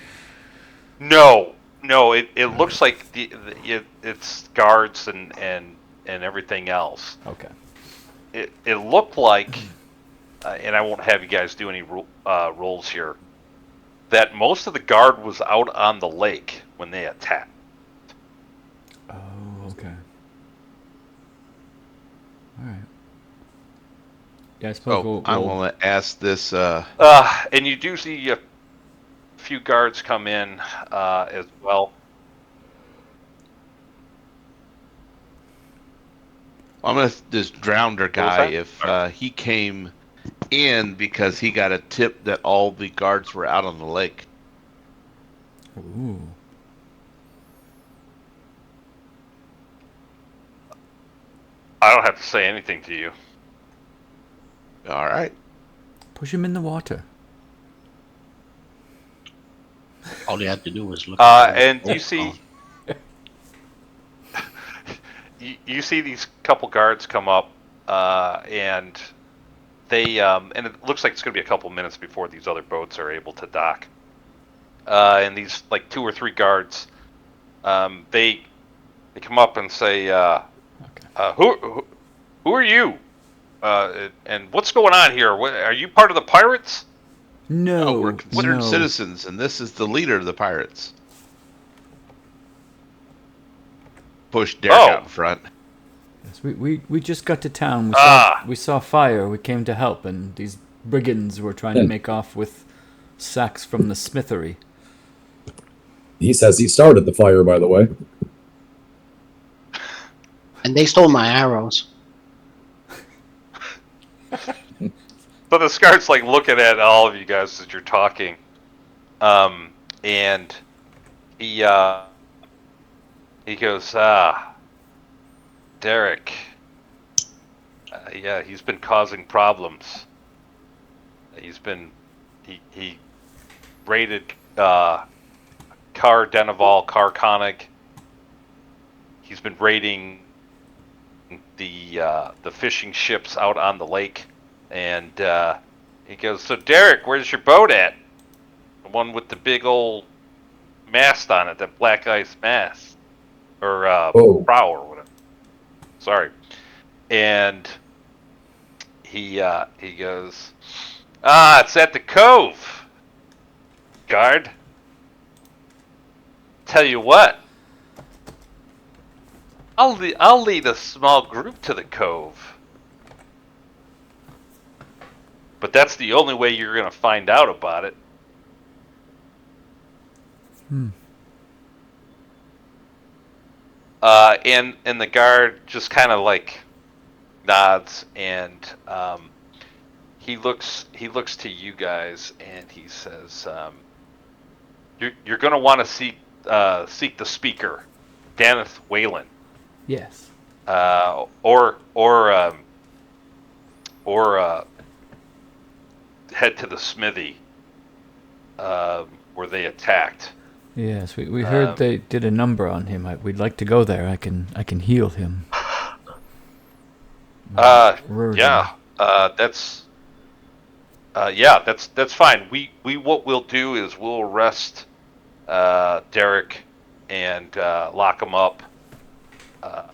No. It looks like it's guards and everything else. Okay. It looked like, and I won't have you guys do any rolls here, that most of the guard was out on the lake when they attacked. Oh, okay. All right. Yeah, I suppose Oh, I want to ask this. And you do see a few guards come in as well. I'm gonna this drowner guy that? if he came in because he got a tip that all the guards were out on the lake. Ooh. I don't have to say anything to you. All right. Push him in the water. All you have to do was look. And you see, you see these couple guards come up, and they and it looks like it's going to be a couple minutes before these other boats are able to dock. And these like 2 or 3 guards, they come up and say, "Who are you? And what's going on here? Are you part of the pirates?" No, We're considered no. citizens, and this is the leader of the pirates. Push Derek out in front. Yes, we just got to town. We saw fire. We came to help, and these brigands were trying to make off with sacks from the smithery. He says he started the fire, by the way. And they stole my arrows. So the guard's like looking at all of you guys as you're talking, and he goes, Derek, yeah, he's been causing problems. He raided Car Denival, Car Konig. He's been raiding the fishing ships out on the lake. And he goes, so Derek, where's your boat at? The one with the big old mast on it, that black ice mast. Or prow or whatever. Sorry. And he goes, it's at the cove, guard. Tell you what, I'll lead a small group to the cove. But that's the only way you're going to find out about it. And the guard just kind of like nods, and he looks to you guys, and he says, "You're going to want to seek the speaker, Daneth Whalen. Yes. Or head to the smithy where they attacked." Yes, we heard they did a number on him. We'd like to go there. I can heal him. Yeah. That's fine. We what we'll do is we'll arrest Derek and lock him up. Oh,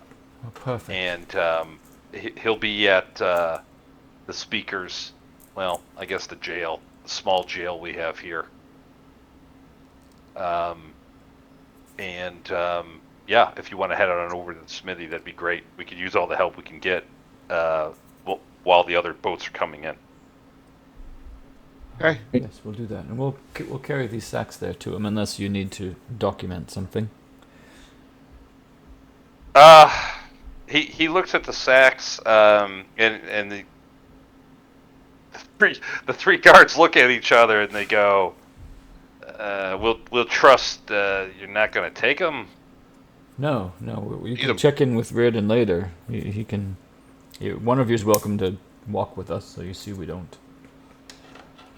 perfect. And he'll be at the speaker's, well, I guess the jail, the small jail we have here. Yeah, if you want to head on over to the smithy, that'd be great. We could use all the help we can get while the other boats are coming in. Okay. Yes, we'll do that, and we'll carry these sacks there to him, unless you need to document something. He looks at the sacks, and the three guards look at each other and they go, "We'll trust you're not going to take them." No, you can him. check in with Reardon later. He can. One of you is welcome to walk with us, so you see we don't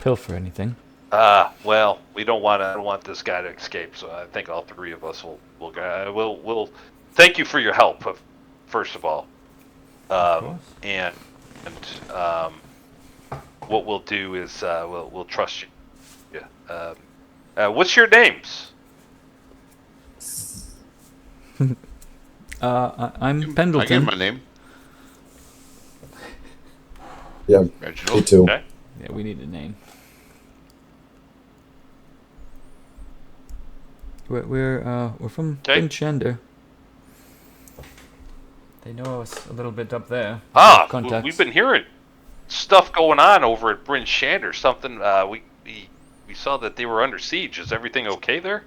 pilfer anything. Well, we don't want this guy to escape, so I think all three of us will thank you for your help, first of all. course. And what we'll do is we'll trust you. Yeah. What's your names? I'm I give Pendleton. him my name. Yeah, me Reginald. too. Okay. Yeah, we need a name. We're from Okay. Finchender. They know us a little bit up there. Contacts. We've been hearing stuff going on over at Bryn Shander. Something we saw that they were under siege. Is everything okay there?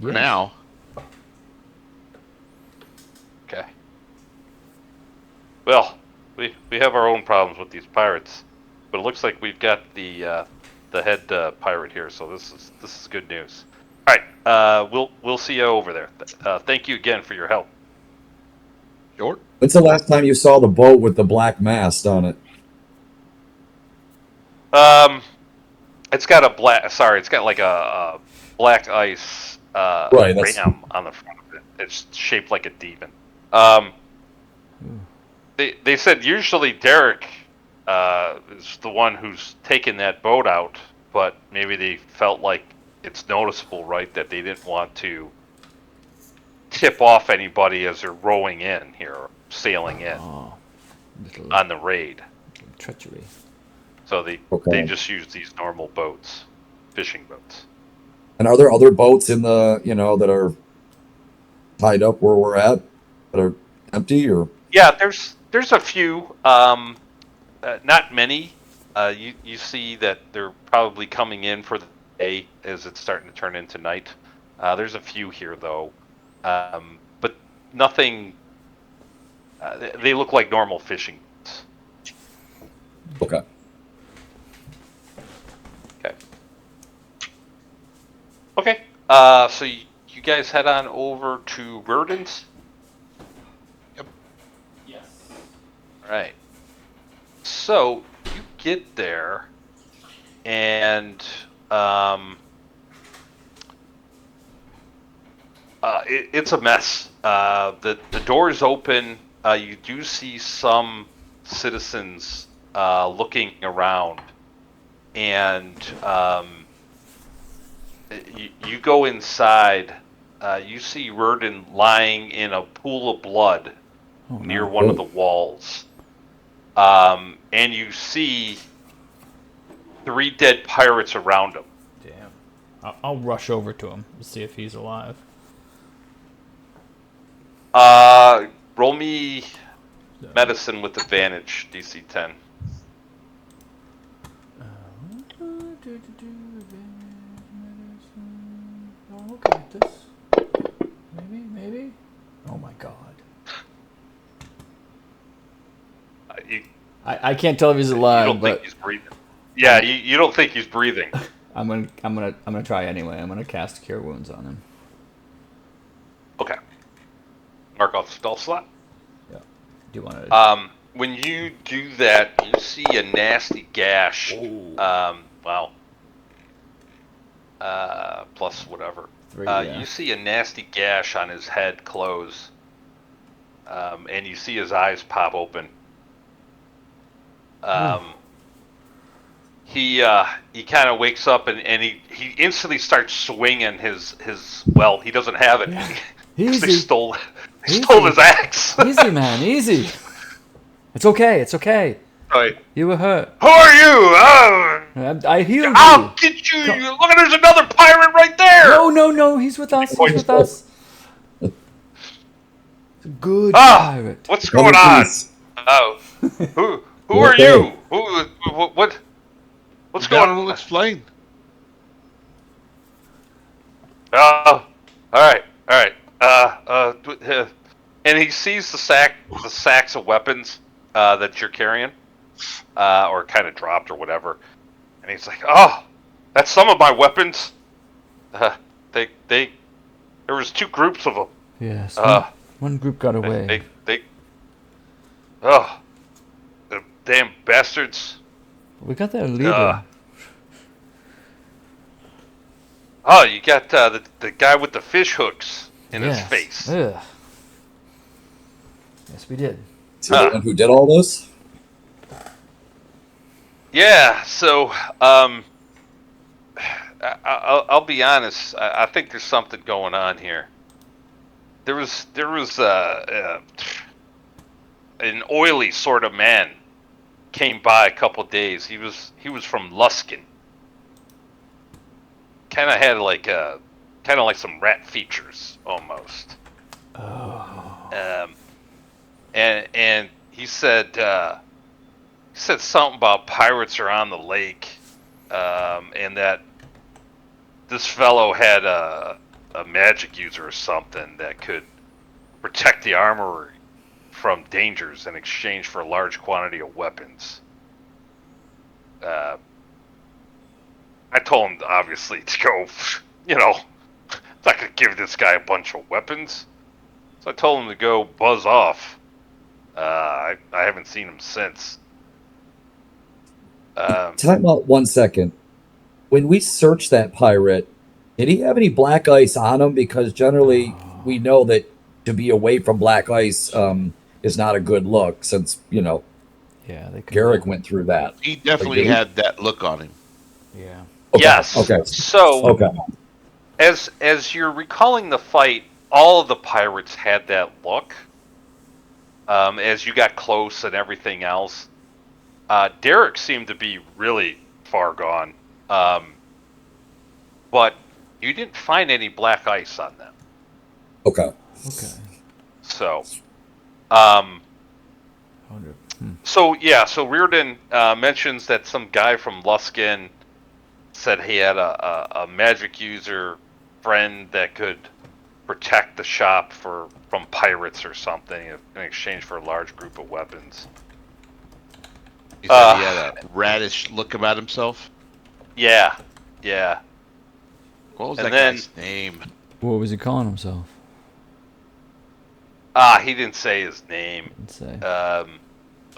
For Yes. now. Okay. Well, we have our own problems with these pirates, but it looks like we've got the head pirate here, so this is good news. All right, we'll see you over there. Thank you again for your help. Short. When's the last time you saw the boat with the black mast on it? It's got a black. Sorry, it's got like a black ice Right, that's- ram on the front of it. It's shaped like a demon. They said usually Derek is the one who's taken that boat out, but maybe they felt like it's noticeable, right, that they didn't want to tip off anybody as they're rowing in here, or sailing in Oh, little on the raid. treachery. So they Okay. just use these normal boats, fishing boats. And are there other boats in the, that are tied up where we're at that are empty or? Yeah, there's a few, not many. You see that they're probably coming in for the day as it's starting to turn into night. There's a few here though, but nothing. They look like normal fishing boats. Okay. Okay. Okay. So you guys head on over to Reardon's. Yes. All right. So you get there, and it's a mess. The doors open. You do see some citizens looking around, and you go inside. You see Reardon lying in a pool of blood near one of the walls. And you see 3 dead pirates around him. Damn. I'll rush over to him to see if he's alive. Roll me medicine with advantage, DC 10. Oh, look at this. Maybe. Oh my god. I can't tell if he's You alive, don't but think he's breathing. Yeah, you don't think he's breathing. I'm gonna try anyway. I'm gonna cast Cure Wounds on him. Okay. Mark off the spell slot. Yeah. Do you want to? When you do that, you see a nasty gash. Wow. Plus whatever. 3. Yeah. You see a nasty gash on his head close. And you see his eyes pop open. he kind of wakes up and he instantly starts swinging his well, he doesn't have it. Yeah. 'Cause they Easy. stole Easy. his axe. Easy, man. Easy. It's okay. It's okay. Like, You were hurt. who are you? Oh, I healed I'll you. get you. Look, there's another pirate right there. No. He's with us. He's with us. Good Ah, pirate. what's Come in going on? peace. Oh, who You are okay? you? What's going Donald will on? explain. Oh, all right. And he sees the sacks of weapons that you're carrying, or kind of dropped or whatever, and he's like, "Oh, that's some of my weapons. There was two groups of them. Yes. Uh, One group got away. Oh, the damn bastards. We got their leader. Oh, you got the guy with the fish hooks in his Yes. face. Ugh. Yes, we did. Is he the one who did all this? Yeah, so I'll be honest. I think there's something going on here. There was an oily sort of man came by a couple days. He was from Luskin. Kind of had like some rat features almost. Oh. And he said something about pirates are on the lake, and that this fellow had a magic user or something that could protect the armorer from dangers in exchange for a large quantity of weapons. I told him obviously to go, I could give this guy a bunch of weapons. So I told him to go buzz off. I haven't seen him since. Time out 1 second. When we searched that pirate, did he have any black ice on him? Because generally we know that to be away from black ice is not a good look, since Yeah, they could. Garek went through that. He definitely Like, had that look on him. Yeah. Okay, Yes. Okay. So Okay. as you're recalling the fight, all of the pirates had that look. As you got close and everything else, Derek seemed to be really far gone. But you didn't find any black ice on them. Okay. Okay. So, 100. So Reardon mentions that some guy from Luskin said he had a magic user friend that could protect the shop from pirates or something in exchange for a large group of weapons. He said he had a radish look about himself. Yeah. What was And that then- guy's name? What was he calling himself? He didn't say his name. Let's say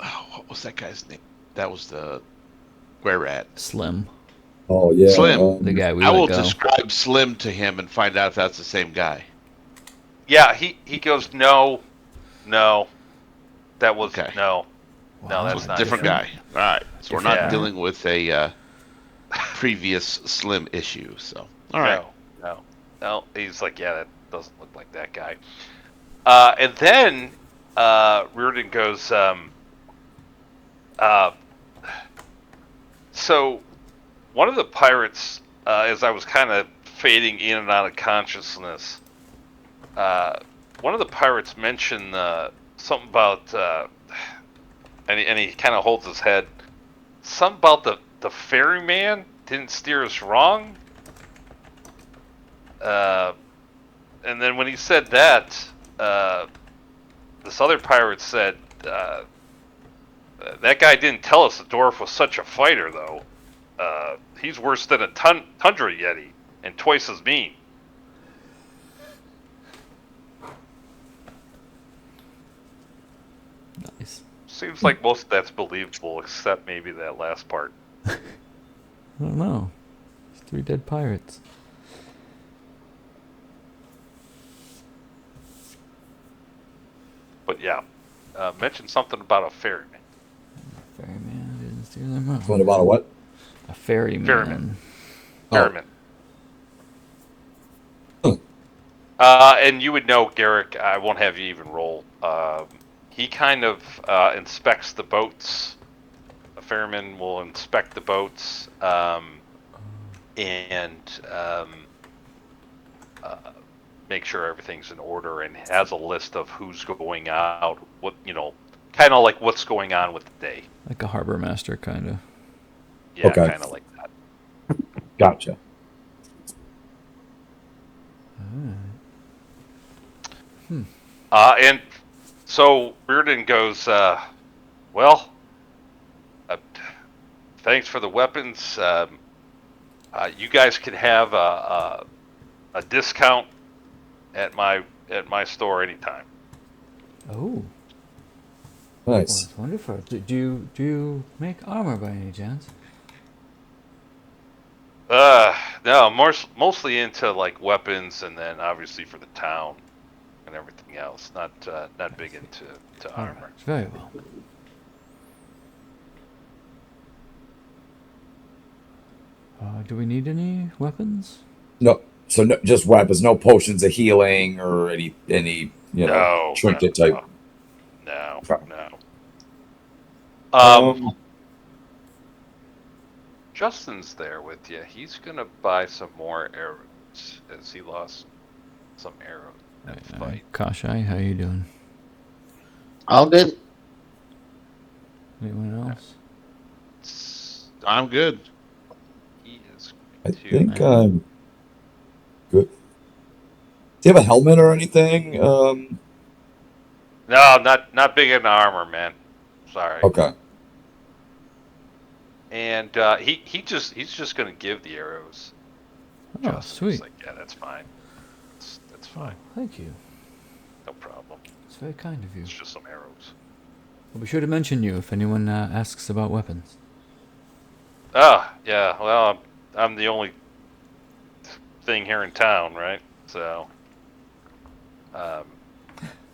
Oh, what was that guy's name? That was the square rat. Slim, Oh yeah. Slim. the guy we I will let go. describe Slim to him and find out if that's the same guy. Yeah, he goes, no, that was Okay. no, Wow, that's So it's not a different him. guy. All right. So we're not Yeah. dealing with a previous Slim issue. So all right. No. He's like, yeah, that doesn't look like that guy. And then Reardon goes, so one of the pirates, as I was kind of fading in and out of consciousness, one of the pirates mentioned something about, and he kind of holds his head, something about the ferryman didn't steer us wrong. And then when he said that, this other pirate said, that guy didn't tell us the dwarf was such a fighter, though. He's worse than a tundra yeti, and twice as mean. Nice. Seems like most of that's believable, except maybe that last part. I don't know. It's 3 dead pirates. But yeah, mention something about a ferryman. Ferryman didn't steer them wrong. What about a what? A ferryman. Ferryman. Oh. Ferryman. And you would know, Garek, I won't have you even roll. He kind of inspects the boats. A ferryman will inspect the boats and make sure everything's in order, and has a list of who's going out, what, kind of like what's going on with the day. Like a harbor master, kind of. Yeah, Okay. kind of like that. Gotcha. And so Reardon goes, well, thanks for the weapons. You guys can have a discount at my store anytime. Oh, Nice. that's wonderful. Do you make armor by any chance? No, mostly into like weapons, and then obviously for the town and everything else. Not big into All armor. right, very well. Do we need any weapons? No, so no, just weapons, no potions of healing or any No, trinket type. no. Um, Justin's there with you. He's gonna buy some more arrows, as he lost some arrows in that fight. Kashai, how you doing? All good. Anyone else? I'm good. He is I too. think I'm good. Do you have a helmet or anything? No, not big into armor, man. Sorry. Okay. And he's just gonna give the arrows. Oh, Justin's sweet. like, yeah, that's fine. That's fine. Thank you. No problem. It's very kind of you. It's just some arrows. We'll be sure to mention you if anyone asks about weapons. Oh, yeah. Well, I'm the only thing here in town, right? So,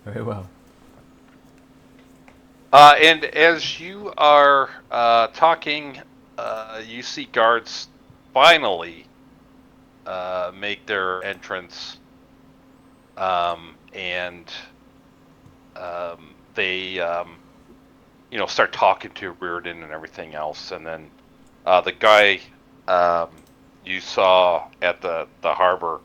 Very well. and as you are talking, you see guards finally make their entrance, and they start talking to Reardon and everything else, and then the guy you saw at the harbor,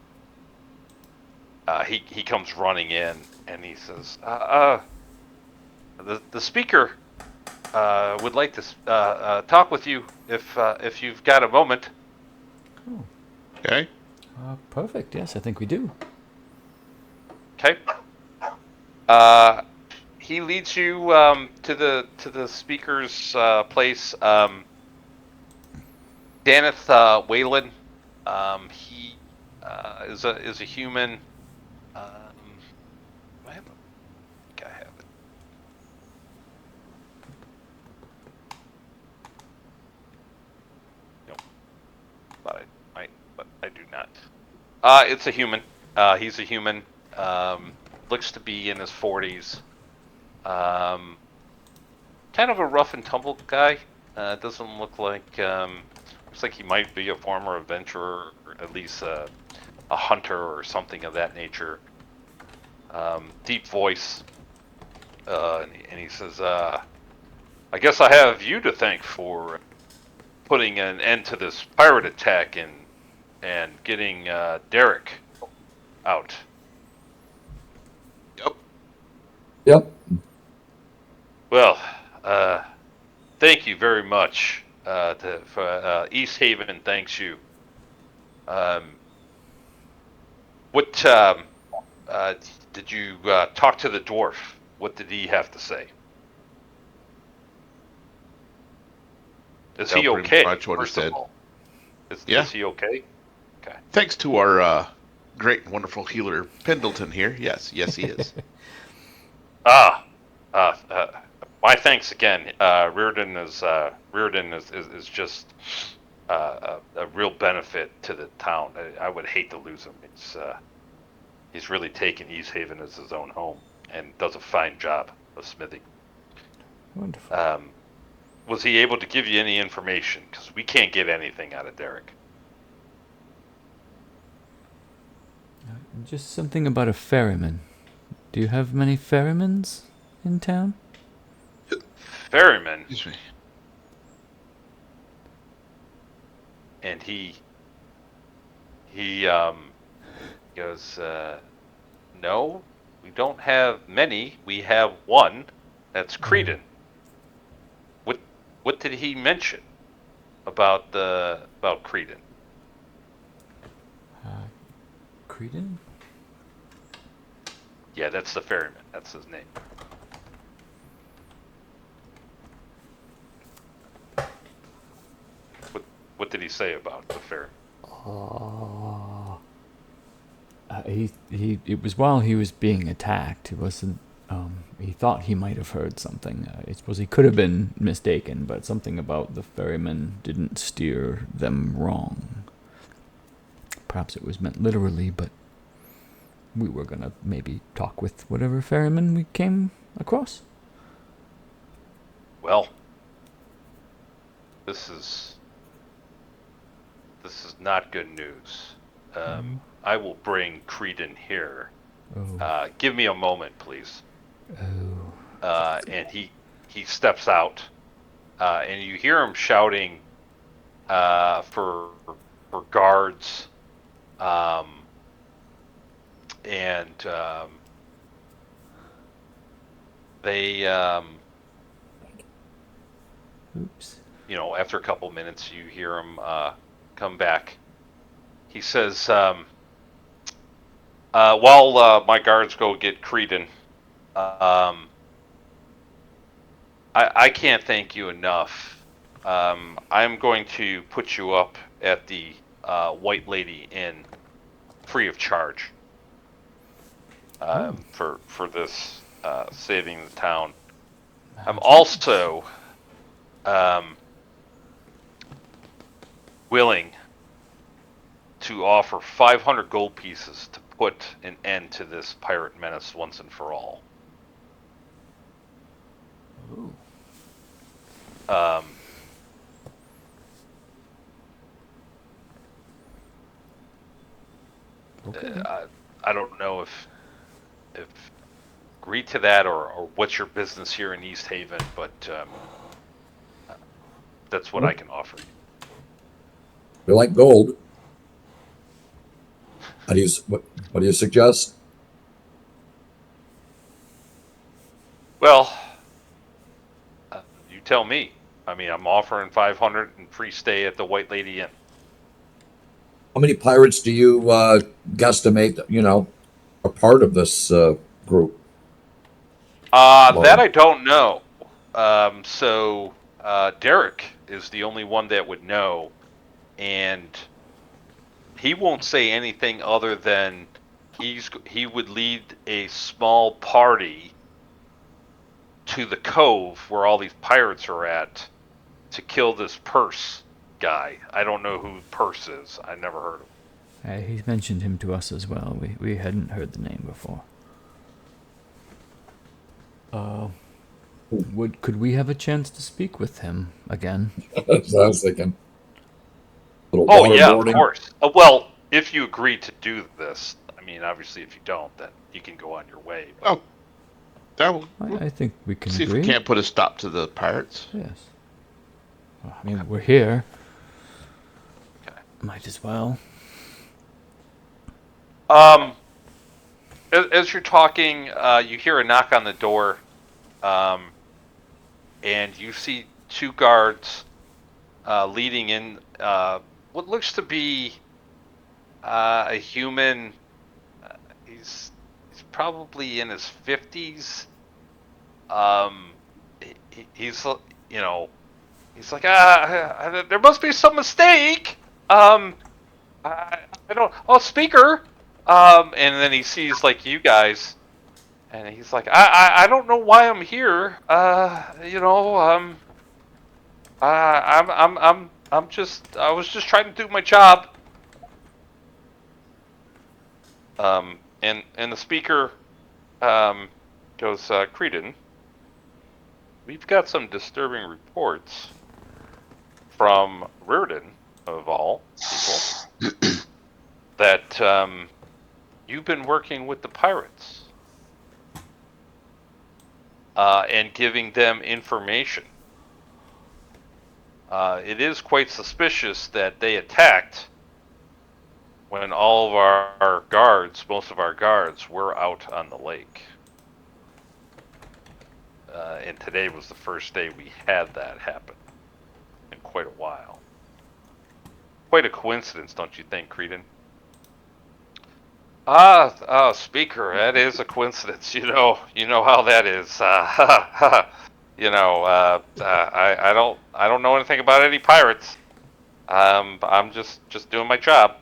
he comes running in, and he says, the speaker would like to talk with you if you've got a moment. Oh, Okay. perfect. Yes, I think we do. Okay. He leads you to the speaker's place. Daneth Whalen. He is a human. I think I have it. Nope. But I do not. It's a human. He's a human. Looks to be in his 40s. Kind of a rough and tumble guy. Doesn't look like. Looks like he might be a former adventurer, or at least a hunter or something of that nature. Deep voice. And he says, I guess I have you to thank for putting an end to this pirate attack and getting Derek out. Yep. Yep. Well, thank you very much. For Easthaven thanks you. What did you talk to the dwarf? What did he have to say? Is he Yeah, pretty okay? much what he First of said. all, Yeah. is he okay? Okay. Thanks to our great and wonderful healer Pendleton here. Yes, he is. My thanks again. Reardon is just a real benefit to the town. I would hate to lose him. He's really taken Easthaven as his own home and does a fine job of smithing. Wonderful. was he able to give you any information? Because we can't get anything out of Derek. Just something about a ferryman. Do you have many ferrymans in town? Ferryman, Excuse me. and he goes, no, we don't have many. We have one. That's Creedon. What did he mention about Creedon? Creedon? Yeah, that's the ferryman. That's his name. What did he say about the ferryman? It was while he was being attacked. It wasn't. He thought he might have heard something. I suppose he could have been mistaken, but something about the ferryman didn't steer them wrong. Perhaps it was meant literally, but we were gonna maybe talk with whatever ferryman we came across. Well, this is not good news. I will bring Creedon here. Oh. Give me a moment, please. Oh. And he steps out, and you hear him shouting for guards, and they Oops. after a couple minutes, you hear him come back. He says, while my guards go get Creedon, I can't thank you enough. I'm going to put you up at the White Lady Inn free of charge for this saving the town. I'm also willing to offer 500 gold pieces to put an end to this pirate menace once and for all. Ooh. Okay. I don't know if agree to that or what's your business here in Easthaven, but that's what I can offer you. We like gold. What do you suggest? Well, you tell me. I mean, I'm offering 500 and free stay at the White Lady Inn. How many pirates do you guesstimate, are part of this group? That I don't know. So Derek is the only one that would know, and he won't say anything other than he would lead a small party to the cove where all these pirates are at to kill this Purse guy. I don't know who Purse is. I never heard of him. He's mentioned him to us as well. We hadn't heard the name before. Could we have a chance to speak with him again? That's what I was thinking. Little Oh yeah, of waterboarding. course. Well, if you agree to do this, I mean, obviously, if you don't, then you can go on your way. Oh, that will, I think we can see agree. if we can't put a stop to the pirates. Yes. Well, I mean, we're here. Okay. Might as well. As you're talking, you hear a knock on the door, and you see two guards leading in what looks to be a human. He's probably in his 50s. He's he's like, there must be some mistake. I don't. Oh, speaker. And then he sees like you guys, and he's like, I don't know why I'm here. I was just trying to do my job. And the speaker goes, Creedon, we've got some disturbing reports from Reardon, of all people, that you've been working with the pirates and giving them information. It is quite suspicious that they attacked when all of our guards, most of our guards, were out on the lake. And today was the first day we had that happen in quite a while. Quite a coincidence, don't you think, Creedon? Speaker, that is a coincidence. You know how that is. I don't know anything about any pirates. I'm just doing my job.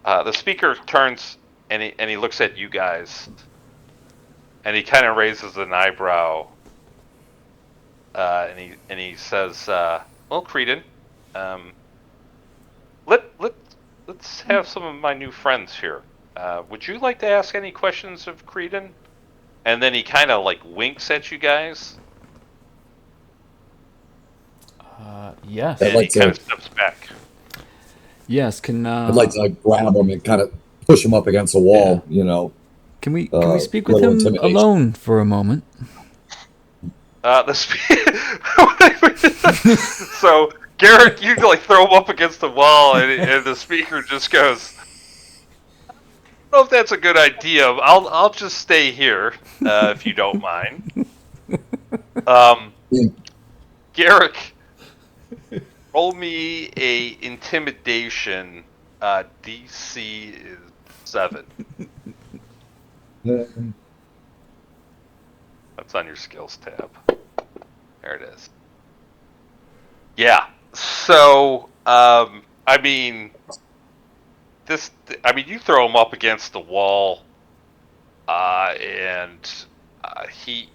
The speaker turns and he looks at you guys, and he kind of raises an eyebrow, and he says, "Well, Creedon, let's have some of my new friends here. Would you like to ask any questions of Creedon?" And then he kind of like winks at you guys, Yes. I'd and like he kind to. of steps back. Yes. I'd like to like grab him and kind of push him up against a wall. Can we speak with little him intimidation. alone for a moment? So Garek, you like throw him up against the wall, and the speaker just goes, "I don't know if that's a good idea. I'll just stay here if you don't mind." Garek, roll me a intimidation. DC is 7. That's on your skills tab. There it is. Yeah. So, I mean, you throw him up against the wall, and he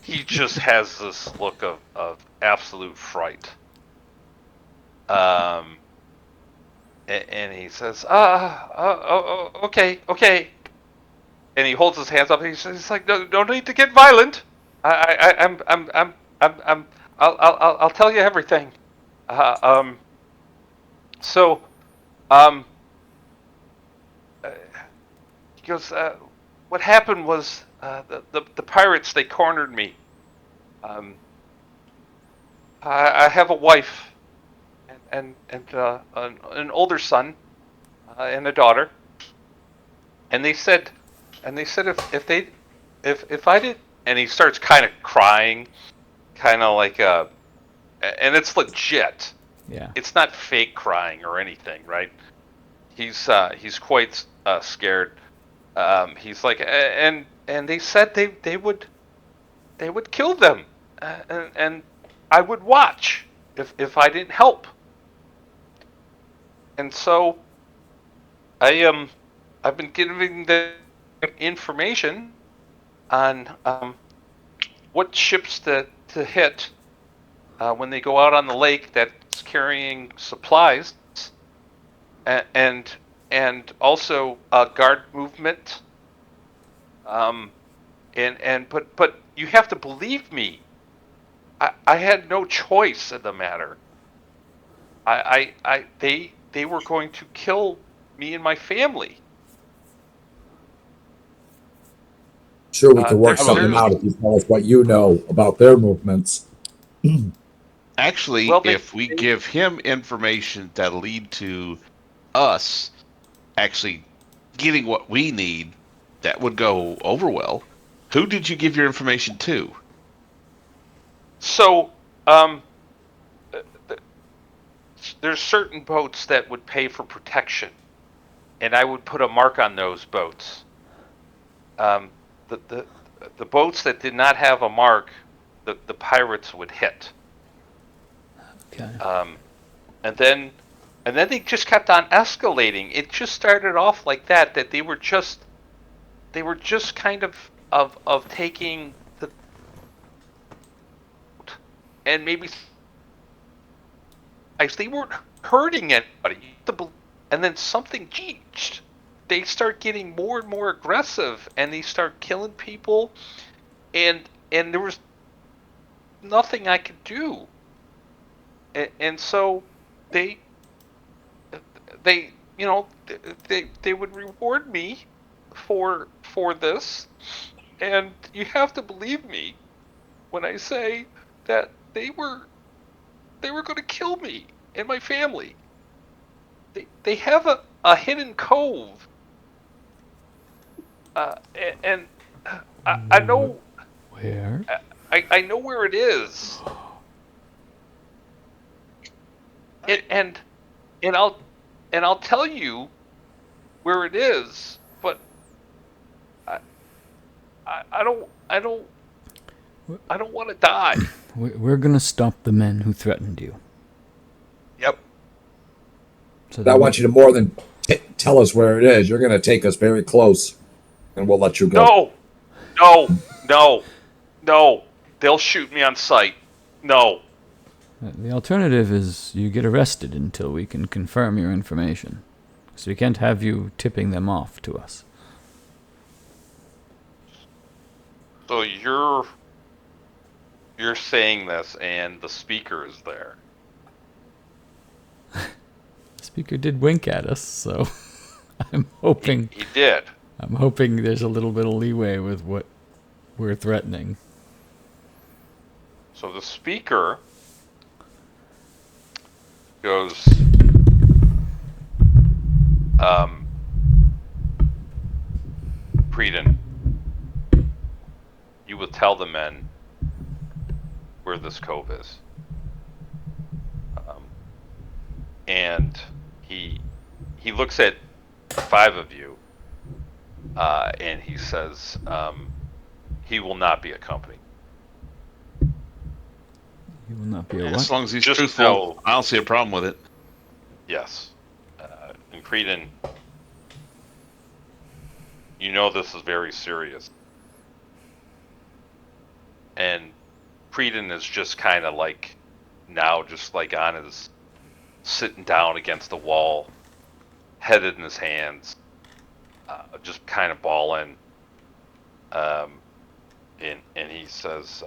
just has this look of absolute fright. And he says, okay. And he holds his hands up. And he's like, no need to get violent. I'll tell you everything. So, he goes, what happened was the pirates, they cornered me. I have a wife and an older son and a daughter, and they said if I did, and he starts kind of crying, kind of like and it's legit. Yeah. It's not fake crying or anything, right? He's quite scared. He's like, and they said they would kill them, and I would watch if I didn't help. And so I've been giving them information on what ships to hit when they go out on the lake that's carrying supplies, and also guard movement. But you have to believe me. I had no choice in the matter. They were going to kill me and my family. Sure, we can work there's- something there's- out if you tell us what you know about their movements. Actually, Well, if we give him information that'll lead to us actually getting what we need, that would go over well. Who did you give your information to? So, there's certain boats that would pay for protection, and I would put a mark on those boats. The boats that did not have a mark, the pirates would hit. Okay. And then they just kept on escalating. It just started off like that they were just kind of taking the, and maybe they weren't hurting anybody. And then something changed. They start getting more and more aggressive, and they start killing people. and there was nothing I could do, and so they they would reward me for this, and you have to believe me when I say that they were going to kill me and my family. They have a hidden cove, and I know Where? I know where it is, and I'll tell you where it is, but I don't want to die. We're gonna stop the men who threatened you. Yep. So I want you to more than tell us where it is. You're going to take us very close, and we'll let you go. No. They'll shoot me on sight. No. The alternative is you get arrested until we can confirm your information. So we can't have you tipping them off to us. So you're saying this, and the speaker is there. The speaker did wink at us, so I'm hoping He did. I'm hoping there's a little bit of leeway with what we're threatening. So the speaker goes, Creedon, you will tell the men where this cove is. And he looks at 5 of you, and he says, he will not be accompanied. You will not be a As what? long as he's Just truthful, know- I don't see a problem with it. Yes. And Creedon, you know this is very serious. And Creedon is just kind of like, now just like on his, sitting down against the wall, headed in his hands, just kind of bawling. And he says,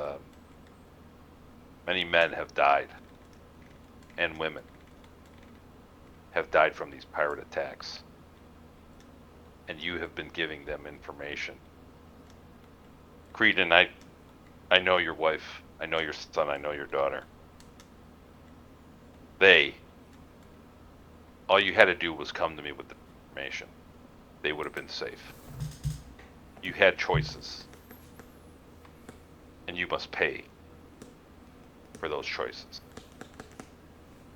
many men have died, and women have died from these pirate attacks, and you have been giving them information. Creedon, I know your wife, I know your son, I know your daughter. All you had to do was come to me with the information. They would have been safe. You had choices, and you must pay for those choices.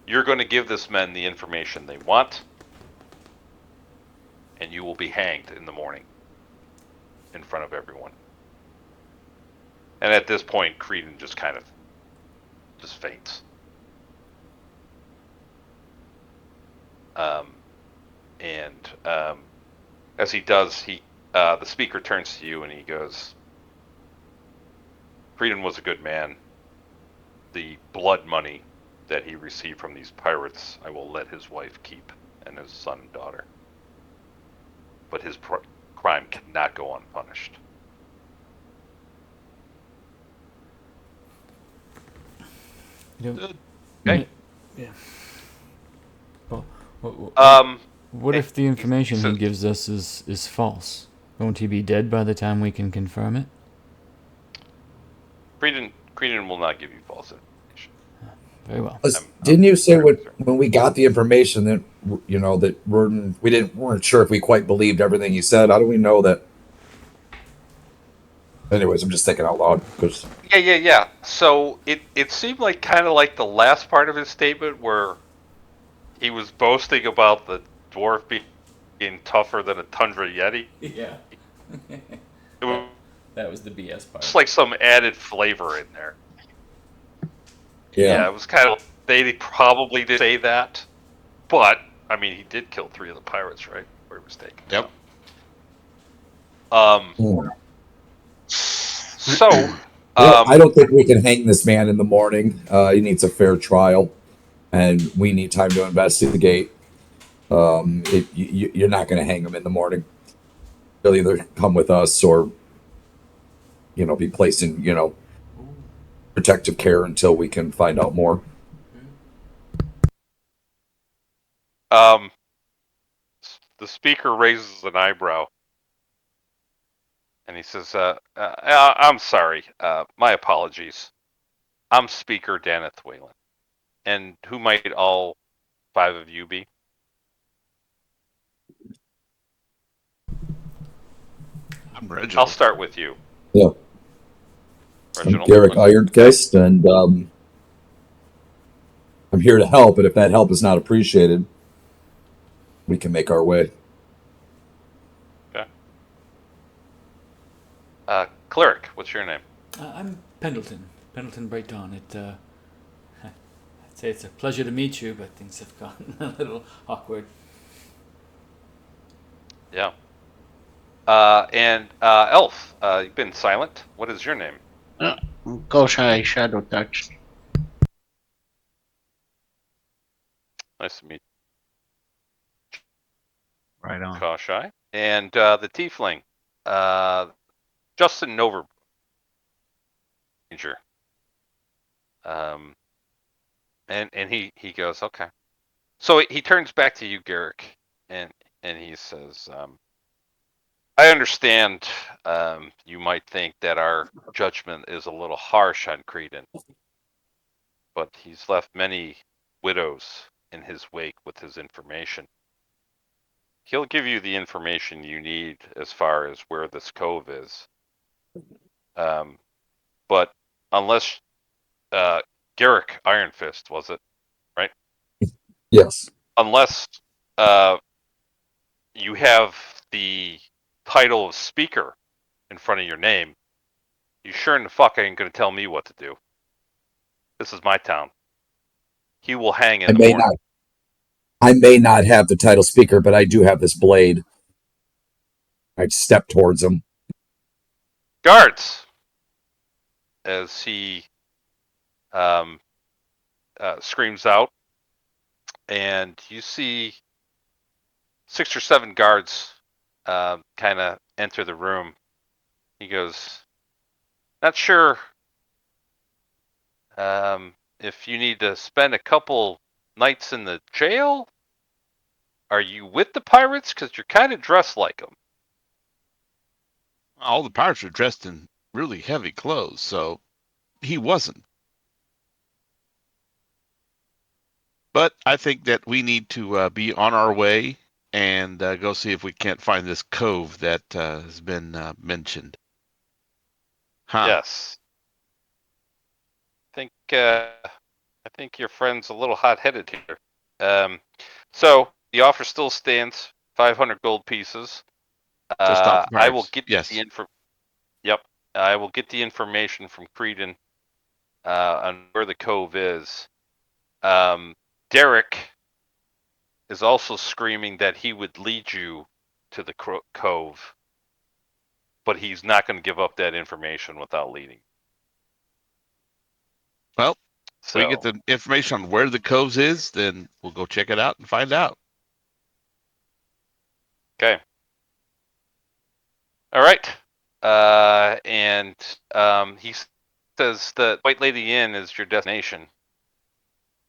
You're going to give this men the information they want, and you will be hanged in the morning in front of everyone. And at this point, Creedon just kind of just faints. As he does, the speaker turns to you and he goes, Creedon was a good man. The blood money that he received from these pirates, I will let his wife keep, and his son and daughter. But his crime cannot go unpunished. You know, Okay. Yeah. Well, Um, what if the information he says- gives us is false? Won't he be dead by the time we can confirm it? Creedon will not give you false information. Very well. Didn't you say when we got the information that that we weren't sure if we quite believed everything he said? How do we know that? Anyways, I'm just thinking out loud because Yeah. So it seemed like kind of like the last part of his statement where he was boasting about the dwarf being tougher than a tundra yeti. Yeah. It was That was the BS part. just like some added flavor in there. yeah. It was kind of, they probably did say that, but I mean, he did kill 3 of the pirates, right? Or he was taken. Yep. So, Well, I don't think we can hang this man in the morning. He needs a fair trial, and we need time to investigate. You're not going to hang him in the morning. He'll either come with us or, be placed in, protective care until we can find out more. The speaker raises an eyebrow, and he says, "I'm sorry. My apologies. I'm Speaker Daneth Whalen. And who might all 5 of you be?" I'm Reginald. I'll start with you. Yeah. I'm Reginald. Garek Ironguest, and I'm here to help, but if that help is not appreciated, we can make our way. Okay. Cleric, what's your name? I'm Pendleton. Pendleton Bright Dawn. I'd say it's a pleasure to meet you, but things have gotten a little awkward. Yeah. And Elf, you've been silent. What is your name? Koshai Shadow Touch. Nice to meet Right on. you, Koshai. And the Tiefling, Justin Nover. And he goes, okay. So he turns back to you, Garek, and he says, I understand you might think that our judgment is a little harsh on Creedon, but he's left many widows in his wake with his information. He'll give you the information you need as far as where this cove is. But unless Garek Iron Fist, was it, right? Yes. Unless you have the title of speaker in front of your name, you sure in the fuck ain't gonna tell me what to do. This is my town. He will hang in the morning. I may not have the title speaker, but I do have this blade. I'd step towards him. Guards! As he screams out, and you see 6 or 7 guards kind of enter the room. He goes, not sure if you need to spend a couple nights in the jail. Are you with the pirates? Because you're kind of dressed like them. All the pirates are dressed in really heavy clothes, so he wasn't. But I think that we need to be on our way and go see if we can't find this cove that has been mentioned. Huh. Yes. I think your friend's a little hot-headed here. So the offer still stands: 500 gold pieces. To stop the I will pirates. get Yes. the info. Yep, I will get the information from Creedon on where the cove is. Derek is also screaming that he would lead you to the cove, but he's not going to give up that information without leading. Well, So we get the information on where the cove is, then we'll go check it out and find out. okay. All right. And he says the White Lady Inn is your destination.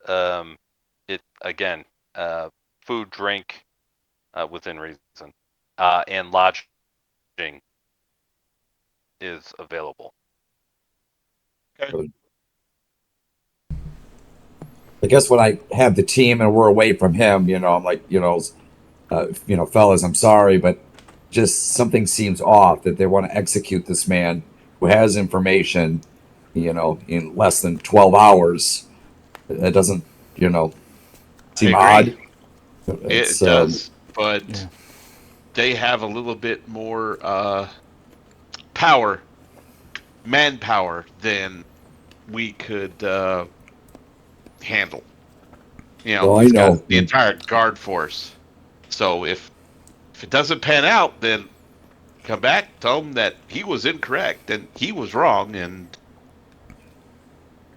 It again, food, drink, within reason, and lodging is available. Okay. I guess when I have the team and we're away from him, I'm like, fellas, I'm sorry, but just something seems off that they want to execute this man who has information, in less than 12 hours. That doesn't, seem odd. It does, but they have a little bit more power, manpower than we could handle. Oh, I he's know. got the entire guard force. So if it doesn't pan out, then come back, tell him that he was incorrect and he was wrong, and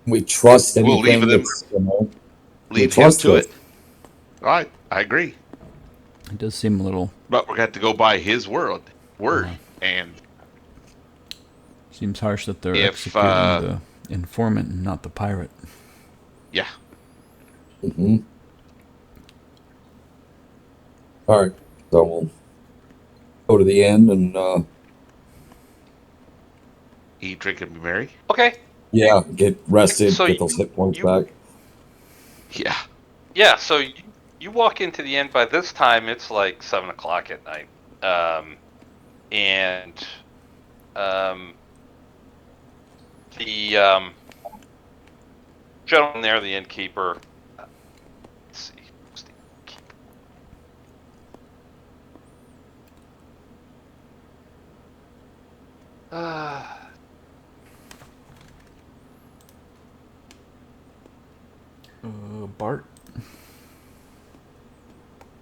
We trust we'll leave anything them, that's, leave him trust to this. it. All right, I agree. It does seem a little. But we're going to have to go by his word, and Seems harsh that they're If, executing the informant and not the pirate. Yeah. Mm-hmm. All right, so we'll go to the end and Eat, drink, and be merry. Okay. yeah, get rested, So get those hit points you back. Yeah. yeah. So you walk into the inn. By this time, it's like 7 o'clock at night. And the gentleman there, the innkeeper. Let's see. Who's the innkeeper? Bart.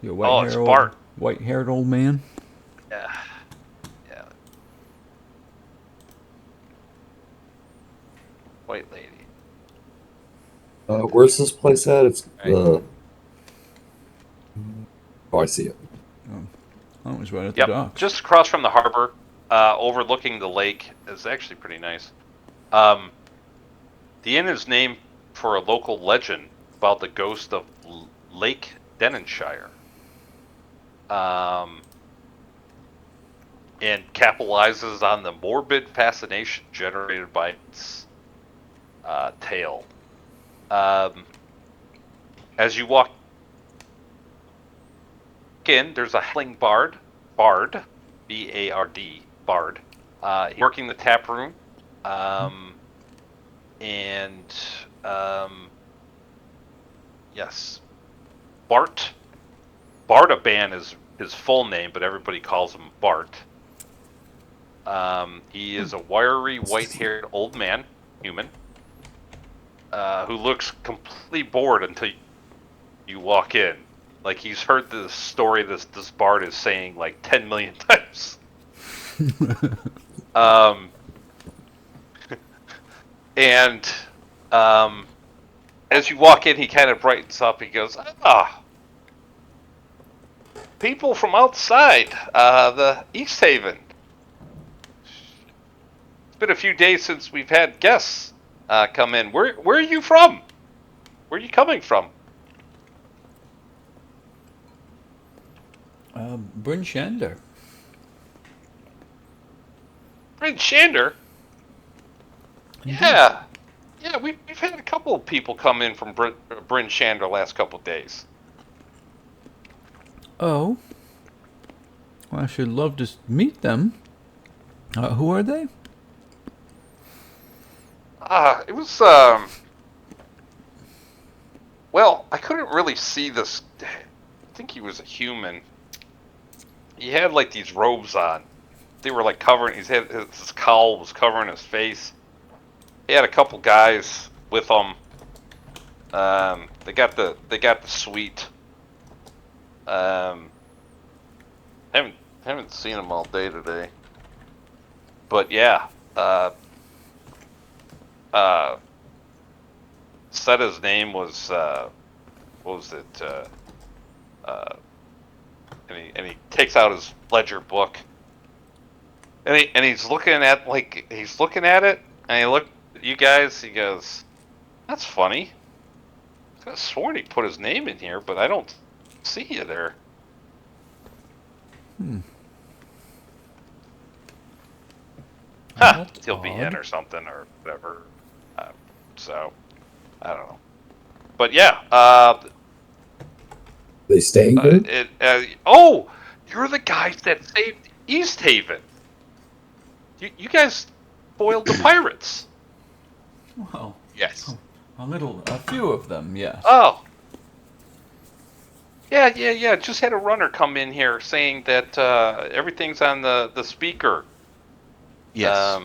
You a Oh, it's Bart. white-haired old man. Yeah. Yeah. White lady. Where's this place at? It's Right. oh, I see it. Oh, it was right at the Yep. docks. Just across from the harbor, overlooking the lake. Is actually pretty nice. The inn is named for a local legend about the ghost of Lake Denonshire. And capitalizes on the morbid fascination generated by its tale. As you walk in, there's a howling bard, B-A-R-D, bard, working the tap room, and yes, Bartaban is his full name, but everybody calls him Bart. He is a wiry, white-haired old man, human, who looks completely bored until you walk in. Like he's heard the story this Bart is saying like 10 million times. And as you walk in, he kind of brightens up. He goes, people from outside the Easthaven. It's been a few days since we've had guests come in. Where are you from? Where are you coming from? Bryn Shander. Bryn Shander? Yeah. Yeah, we've had a couple of people come in from Bryn Shander last couple of days. Oh. Well, I should love to meet them. Who are they? It was, well, I couldn't really see this. I think he was a human. He had like these robes on. They were like covering. His cowl was covering his face. He had a couple guys with him. They got the suite. Haven't seen him all day today. But yeah, said his name was what was it? And he takes out his ledger book. And he's looking at it, and he looked at you guys. He goes, "That's funny. I could have sworn he put his name in here, but I don't see you there." Huh? That's He'll be in odd. or something or whatever. So I don't know. But yeah, They staying good? oh, you're the guys that saved Easthaven. You guys foiled the pirates. Well, Yes. a few of them, yes. Oh. Yeah. Just had a runner come in here saying that everything's on the speaker. Yes.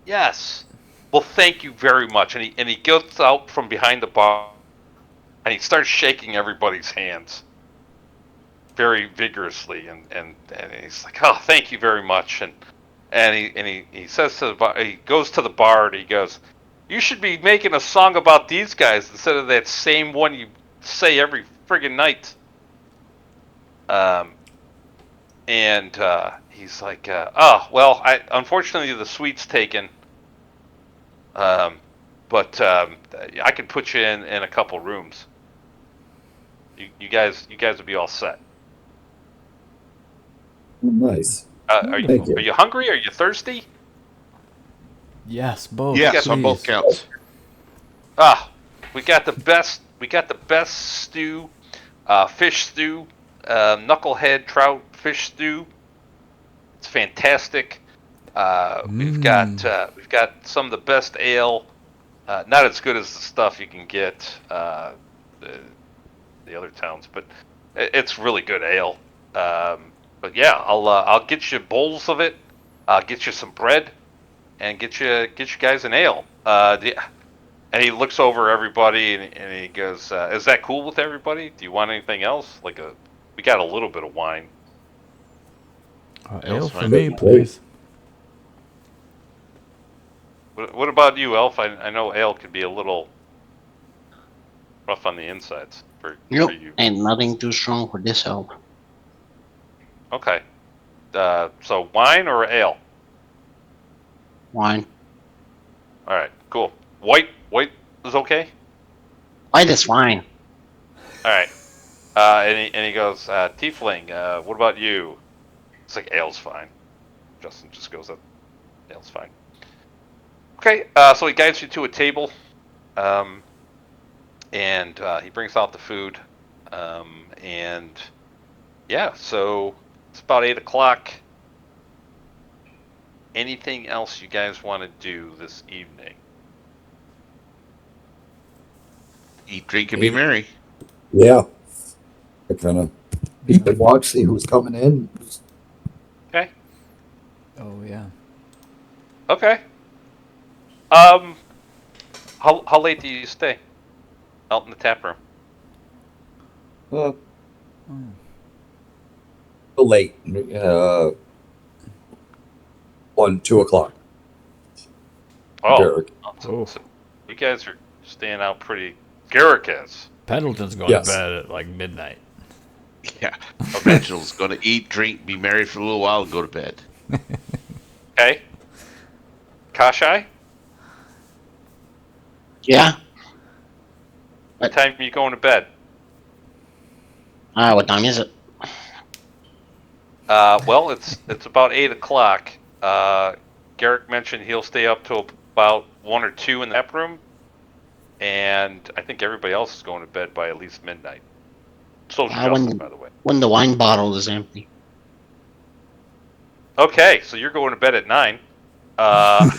Yes. Well, thank you very much. And he goes out from behind the bar, and he starts shaking everybody's hands very vigorously, and he's like, "Oh, thank you very much." And he says to the bar, he goes to the bard. He goes, "You should be making a song about these guys instead of that same one you say every friggin' night." And he's like, "Oh, well, unfortunately the suite's taken. Um, but I could put you in a couple rooms. You guys would be all set. Nice. Are Thank are you. you hungry? Are you thirsty? Yes, both. Yes, on both please. counts. Ah, we got the best. We got the best stew, fish stew, knucklehead trout fish stew. It's fantastic. We've got some of the best ale. Not as good as the stuff you can get the, the other towns, but it's really good ale. But yeah, I'll get you bowls of it. I'll get you some bread and get you guys an ale. And he looks over everybody and he goes, "Is that cool with everybody? Do you want anything else? We got a little bit of wine." Ale Ale's for fine. me, Great. please. What about you, Elf? I know ale could be a little rough on the insides for Yep, you. ain't nothing too strong for this help. Okay. So wine or ale? Wine. All right, cool. White is okay. White is fine. All right. And he goes, Tiefling. What about you? It's like ale's fine. Justin just goes up. Ale's fine. Okay. So he guides you to a table, um, and he brings out the food, and yeah. So it's about 8 o'clock. Anything else you guys want to do this evening? Eat, drink, and be merry. Yeah. I kind of peep and watch, see who's coming in. Okay. Oh yeah. Okay. How late do you stay out in the tap room? Uh, late. 2 o'clock. Oh, Garek. so you guys are staying out pretty. Garek is. Pendleton's going Yes. to bed at like midnight. Yeah. Okay. Reginald's going to eat, drink, be merry for a little while, and go to bed. Okay. Kashai, Yeah. what time are you going to bed? What time is it? Well, it's about 8 o'clock. Garek mentioned he'll stay up till about 1 or 2 in the tap room, and I think everybody else is going to bed by at least midnight. So's Justin, by the way. When the wine bottle is empty. Okay, so you're going to bed at 9. Uh,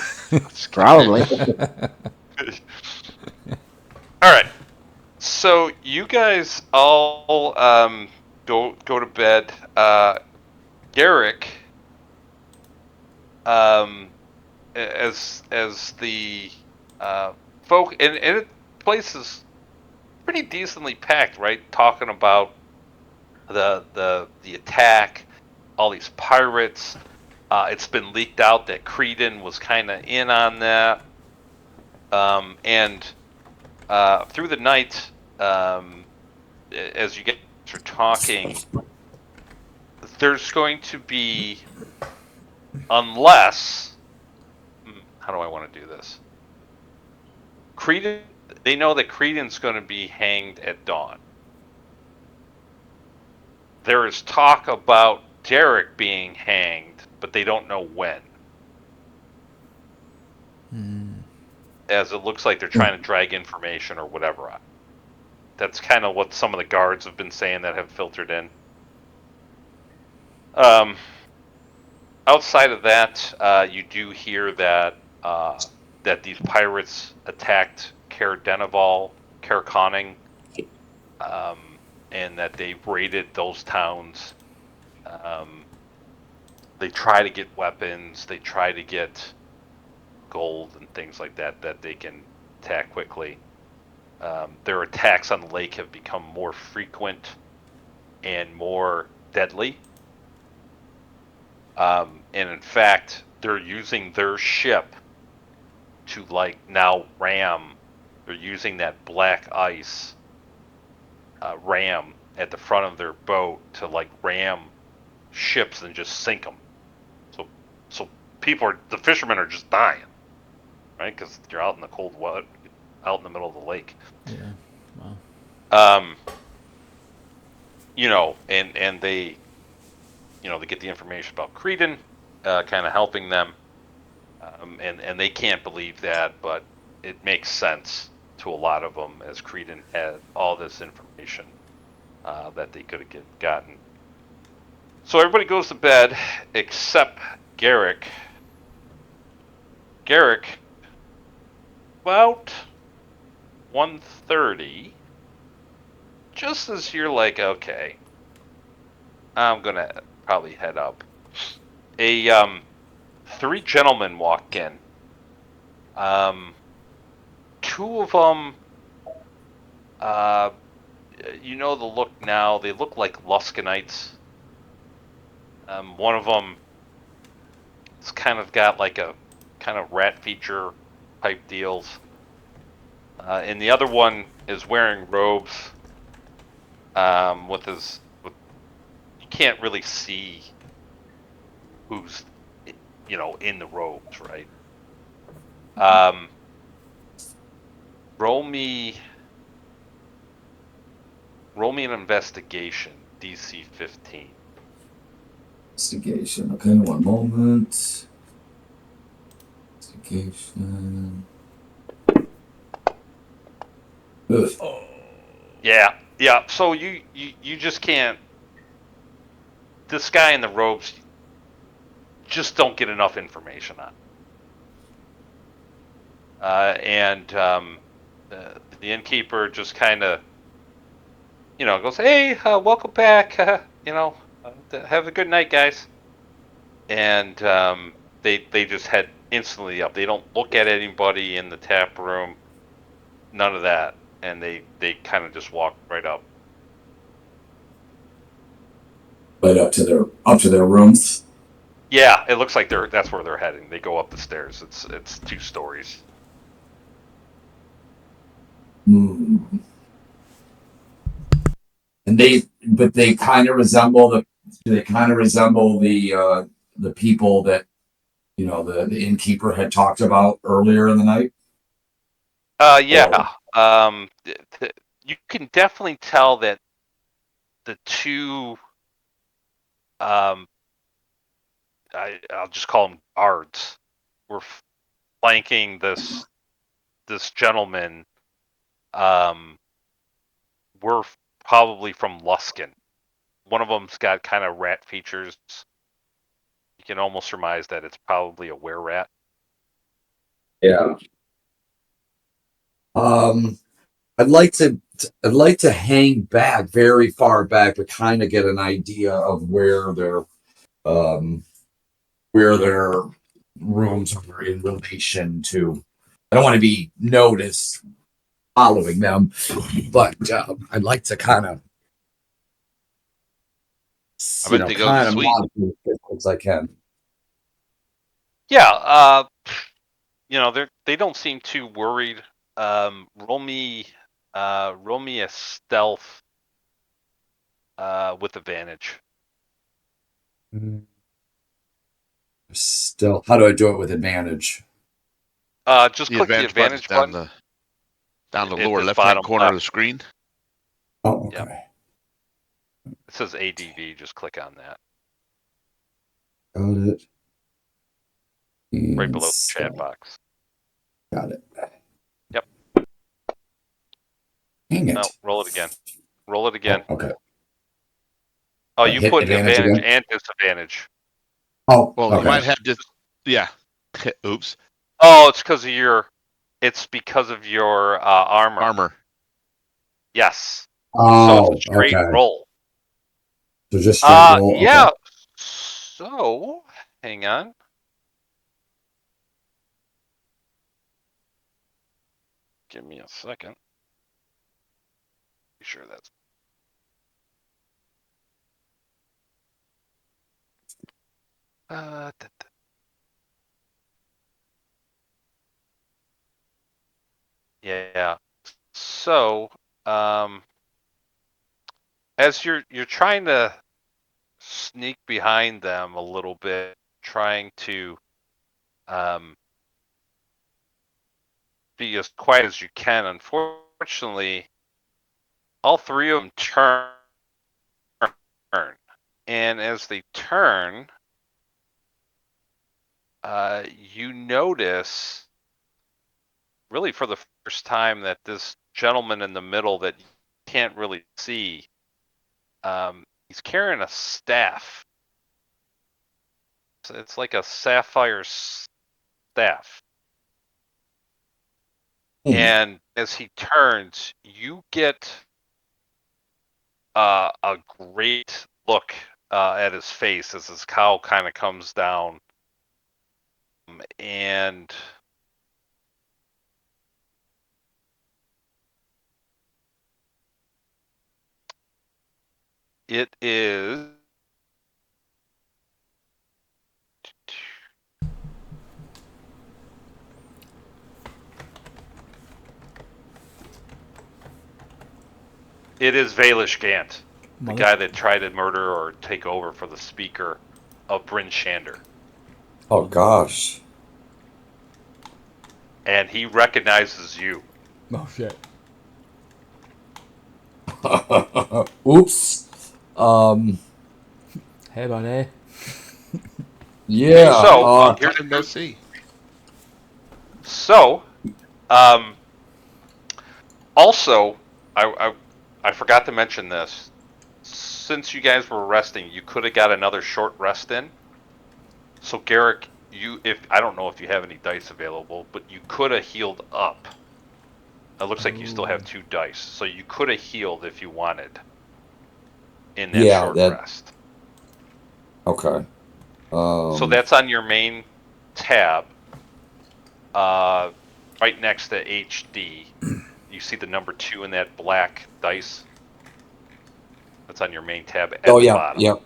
Probably. all right. So you guys all go to bed. Garek, as the folk and the place is pretty decently packed, right? Talking about the attack, all these pirates. It's been leaked out that Creedon was kind of in on that, and through the night, as you guys are talking, there's going to be, unless, how do I want to do this? Creedon, they know that Creedon's going to be hanged at dawn. There is talk about Derek being hanged, but they don't know when. As it looks like they're trying to drag information or whatever out. That's kind of what some of the guards have been saying that have filtered in. Outside of that, you do hear that that these pirates attacked Caer Conning, and that they raided those towns. They try to get weapons. They try to get gold and things like that that they can attack quickly. Their attacks on the lake have become more frequent and more deadly. And in fact, they're using their ship to now ram. They're using that black ice ram at the front of their boat to ram ships and just sink them. So the fishermen are just dying, right? Because you're out in the cold water, out in the middle of the lake. Yeah. Wow. And they, they get the information about Creedon, kind of helping them, and they can't believe that, but it makes sense to a lot of them as Creedon had all this information that they could have gotten. So everybody goes to bed except Garek. Garek, about 1:30, just as you're like, okay, I'm gonna probably head up. Three gentlemen walk in. Two of them, the look now. They look like Luskanites. One of them, it's kind of got like a kind of rat feature type deals. And the other one is wearing robes. You can't really see who's, in the robes, right? Roll me an investigation, DC 15. Investigation. Okay, one moment. Investigation. Ugh. Yeah. So you just can't. This guy in the robes, just don't get enough information on. And the innkeeper just kind of, goes, "Hey, welcome back. Have a good night, guys." And they just head instantly up. They don't look at anybody in the tap room, none of that, and they kind of just walk right up. Right up to their rooms. Yeah, it looks like that's where they're heading. They go up the stairs. It's 2 stories. Hmm. And they kind of resemble the people that the innkeeper had talked about earlier in the night. Yeah. You can definitely tell that the two, um, I'll just call them guards, were flanking this gentleman. Were probably from Luskin. One of them's got kind of rat features. You can almost surmise that it's probably a were rat. Yeah. I'd like to hang back very far back to kind of get an idea of um where their rooms are in relation to. I don't want to be noticed following them, but I'd like to kind of I bet they go to the suite. model as close as I can. Yeah. They don't seem too worried. Roll me a stealth with advantage. Still, how do I do it with advantage? Just The click the advantage button's advantage button down the at lower the left-hand bottom corner of left. the screen. Oh, Yep. okay. It says ADV. Just click on that Got it. right And below the chat box. got it. Yep. Dang it. No, roll it again. Roll it again. Oh, okay. Oh, you Hit put advantage advantage again? and disadvantage. Oh, Well, okay. you might have just, yeah. Oops. Oh, it's because of your. It's because of your armor. Armor. Yes. So it's a Oh, straight okay. roll. So just straight roll. Okay. Yeah. So, hang on. Give me a second. Be sure that's. Yeah. So, as you're trying to sneak behind them a little bit, trying to be as quiet as you can. Unfortunately, all three of them turn, and as they turn, you notice, really for the first time, that this gentleman in the middle that you can't really see, he's carrying a staff. It's like a sapphire staff. And as he turns, you get a great look at his face as his cowl kind of comes down. And it is Valish Gant, the guy that tried to murder or take over for the speaker of Bryn Shander. Oh gosh. And he recognizes you. Oh shit. Oops. Hey, buddy. Yeah. So Here's no see. So, also, I forgot to mention this. Since you guys were resting, you could have got another short rest in. So Garek, I don't know if you have any dice available, but you could have healed up. It looks like you still have 2 dice, so you could have healed if you wanted in that short rest. Okay. So that's on your main tab, right next to HD. You see the number 2 in that black dice. That's on your main tab at the bottom. Yep.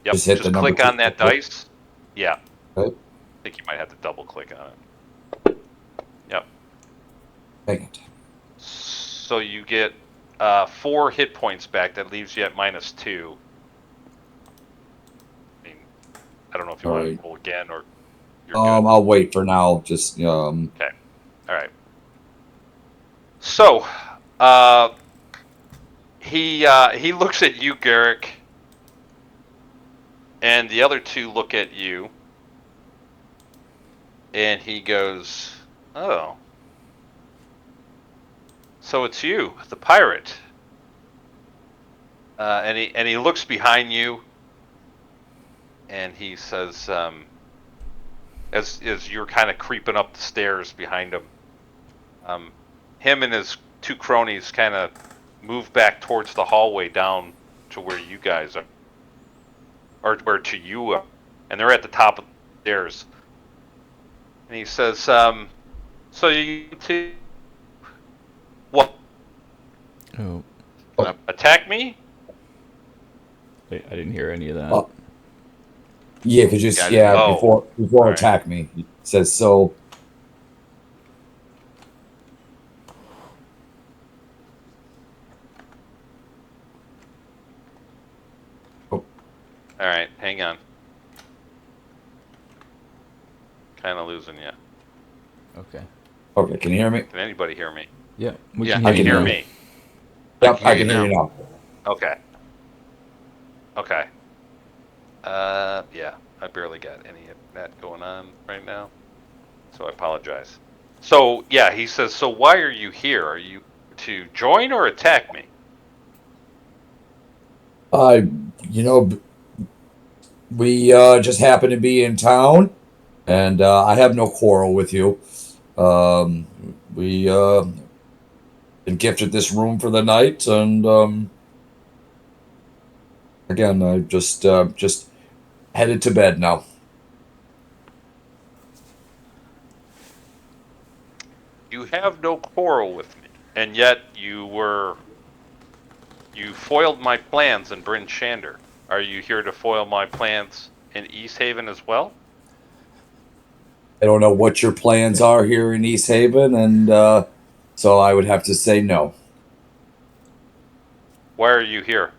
Yep. Just hit the number click 2. on that dice. Yeah. Okay. I think you might have to double click on it. Yep. Dang it. So you get 4 hit points back. That leaves you at -2. I mean, I don't know if you want to roll again or you're good. I'll wait for now. Just Okay. All right. So, he looks at you, Garek, and the other 2 look at you, and he goes, "Oh, so it's you, the pirate." And he looks behind you, and he says, as you're kind of creeping up the stairs behind him, him and his 2 cronies kind of move back towards the hallway down to where you guys are, or where to you are, and they're at the top of the stairs. And he says, "So you 2, what? Oh. Attack me?" I didn't hear any of that. Yeah, because before attack me. It says so. All right, hang on. Kind of losing you. Okay. Okay, can you hear me? Can anybody hear me? Yeah. I can hear me. Yep, I can hear you now. Okay. Okay. Yeah, I barely got any of that going on right now, so I apologize. So, yeah, he says, "So why are you here? Are you to join or attack me?" We just happen to be in town, and I have no quarrel with you. We been gifted this room for the night, and again, I just headed to bed now. You have no quarrel with me, and yet you foiled my plans in Bryn Shander. Are you here to foil my plans in Easthaven as well? I don't know what your plans are here in Easthaven, and so I would have to say no. Why are you here?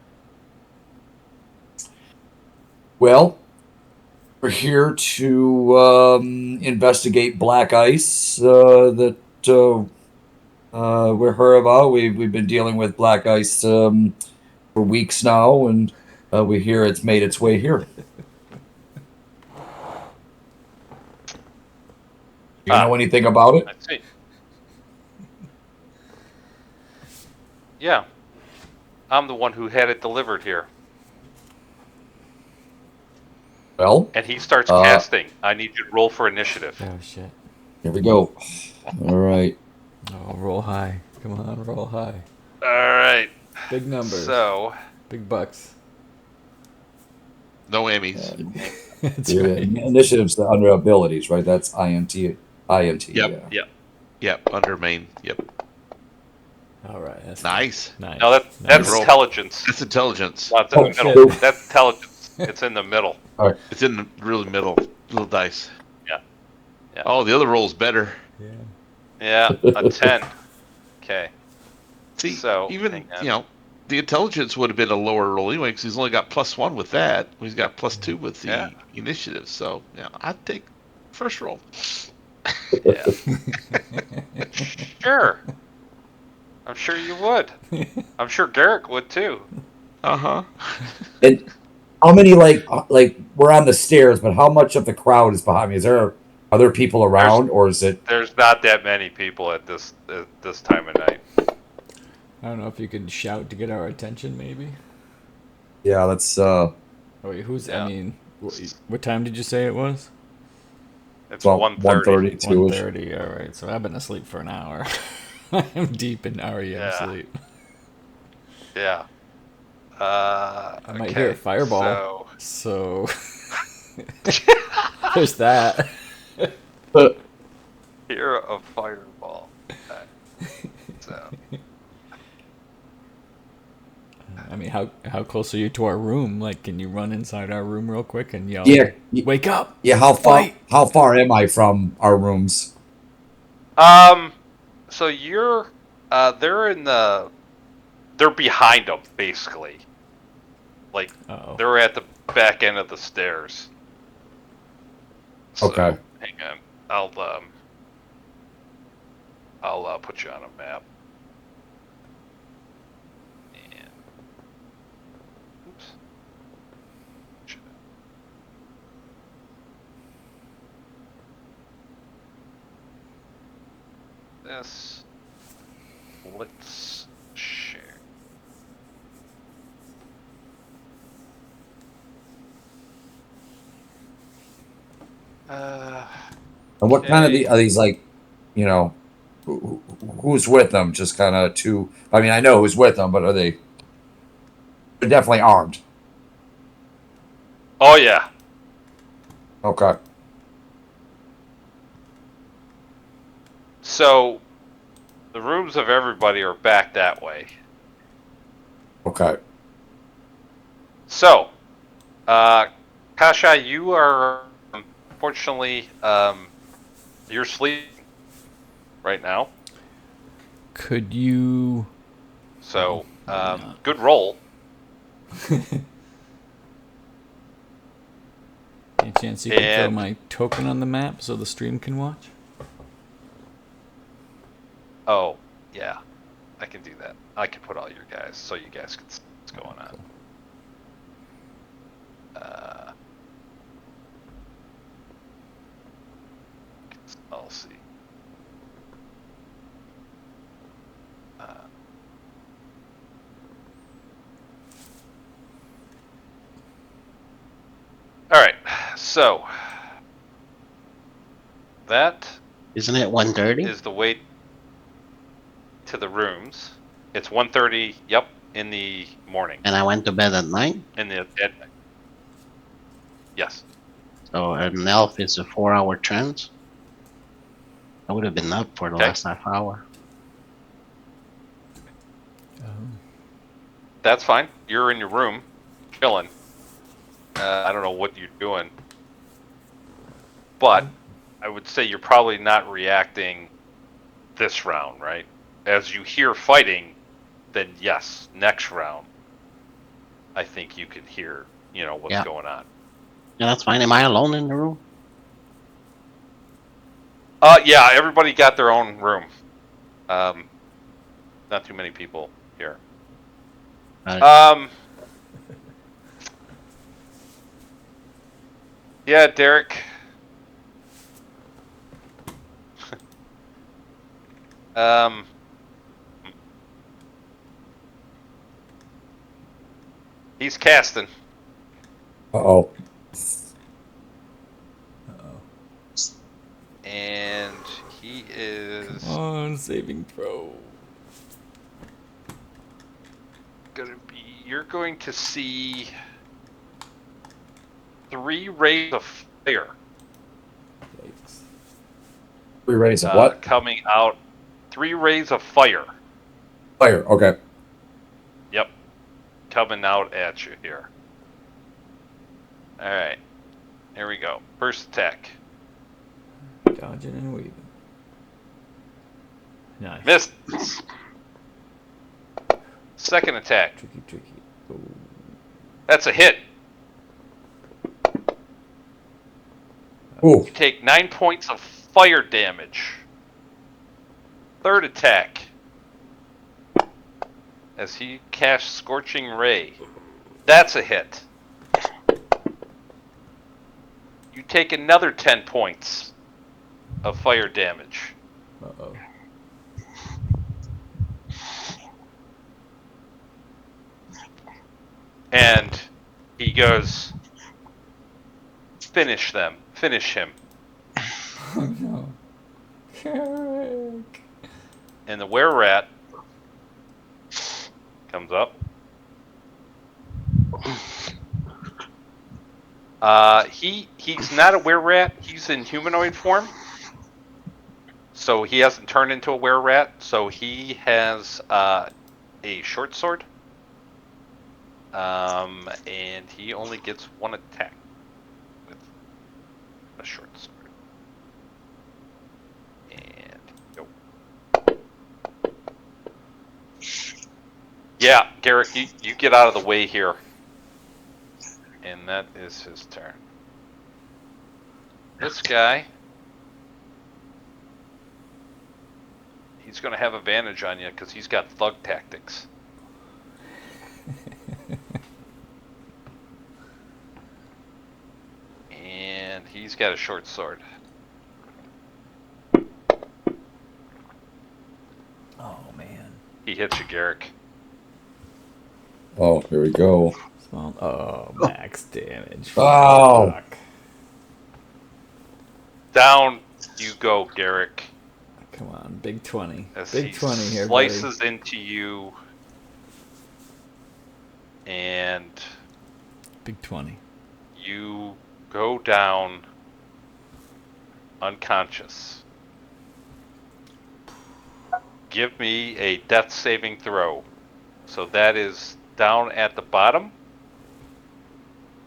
Well, we're here to investigate black ice that we heard about. We've been dealing with black ice for weeks now, and we hear it's made its way here. Do you know anything about it? I see. Yeah, I'm the one who had it delivered here. Well, And he starts casting. I need you to roll for initiative. Oh shit. here we go. All right. Oh, roll high. Come on, roll high. All right. Big numbers. So, Big bucks. No Emmys. That's Yeah, right. initiatives under abilities, right? That's INT. Yep. Yeah. yeah. Yep. Under main. Yep. All right. That's Nice. Nice. No, that's Nice. roll. intelligence. That's intelligence. No, it's in Oh, the middle. shit. That's intelligence. It's in the middle. It's in the really middle. Little dice. Yeah. Yeah. Oh, the other roll's better. Yeah. Yeah, a 10. Okay. See, So, even hang on. you know, the intelligence would have been a lower roll anyway because he's only got +1 with that. He's got +2 with the Yeah. initiative. So yeah, I'd take first roll. Yeah. Sure. I'm sure you would. I'm sure Garek would too. Uh-huh. And how many like we're on the stairs, but how much of the crowd is behind me? Are there people around, or is it? There's not that many people at this time of night. I don't know if you could shout to get our attention, maybe. Yeah, let's. Oh wait, who's? Yeah. I mean, what time did you say it was? It's Well, 1:30. 1:30. All right. So I've been asleep for an hour. I'm deep in REM Yeah. sleep. Yeah. I might hear a fireball. So, So there's that. hear a fireball. Okay. So, I mean, how close are you to our room? Like, can you run inside our room real quick and yell? Yeah. Wake up! Yeah. How far? Fight! How far am I from our rooms? so you're, they're behind them basically. Like Uh-oh. they're at the back end of the stairs. So, Okay. hang on. I'll put you on a map. And, oops. This. Let's share. And what kind of Okay. are these like? Who's with them? Just kind of two. I mean, I know who's with them, but are they? They're definitely armed. Oh yeah. Okay. So, the rooms of everybody are back that way. Okay. So, Kasha, you are unfortunately you're sleeping right now. Could you? So, good roll. Any chance you could throw And- my token on the map so the stream can watch? Oh, yeah, I can do that. I can put all your guys so you guys can see what's going on. I'll see. All right, so that Isn't it 1:30? is the way to the rooms. It's 1:30. Yep, in the morning. And I went to bed at 9. In the at, yes. So an elf is a 4-hour trance. I would have been up for the Okay. last half hour. That's fine. You're in your room, chilling. I don't know what you're doing, but I would say you're probably not reacting this round, right? As you hear fighting, then yes, next round, I think you can hear, what's Yeah. going on. Yeah, that's fine. Am I alone in the room? Yeah, everybody got their own room. Not too many people here. Yeah, Derek. He's casting. Uh-oh. And he is On saving throw. gonna be. You're going to see 3 rays of fire. Yikes. We raise a what? Coming out. 3 rays of fire. Fire. Okay. Yep. Coming out at you here. Alright. Here we go. First attack. Dodging and weaving. Nice. Missed. Second attack. Tricky. Oh. That's a hit. Ooh. You take 9 points of fire damage. Third attack. As he casts Scorching Ray. That's a hit. You take another 10 points of fire damage. Uh-oh. And he goes, finish them. Finish him. Oh no. Garek. And the were-rat comes up. He's not a were-rat. He's in humanoid form. So he hasn't turned into a were-rat. So he has a short sword. And he only gets 1 attack with a short sword. And go. Yeah, Garek, you get out of the way here. And that is his turn. This guy, he's going to have advantage on you because he's got thug tactics. And he's got a short sword. Oh man. He hits you, Garek. Oh, here we go. Small. Oh, max damage. Oh. Fuck. Down you go, Garek. Come on, big 20. As Big he 20 here, buddy. slices into you. And Big 20. you go down unconscious. Give me a death saving throw. So that is down at the bottom.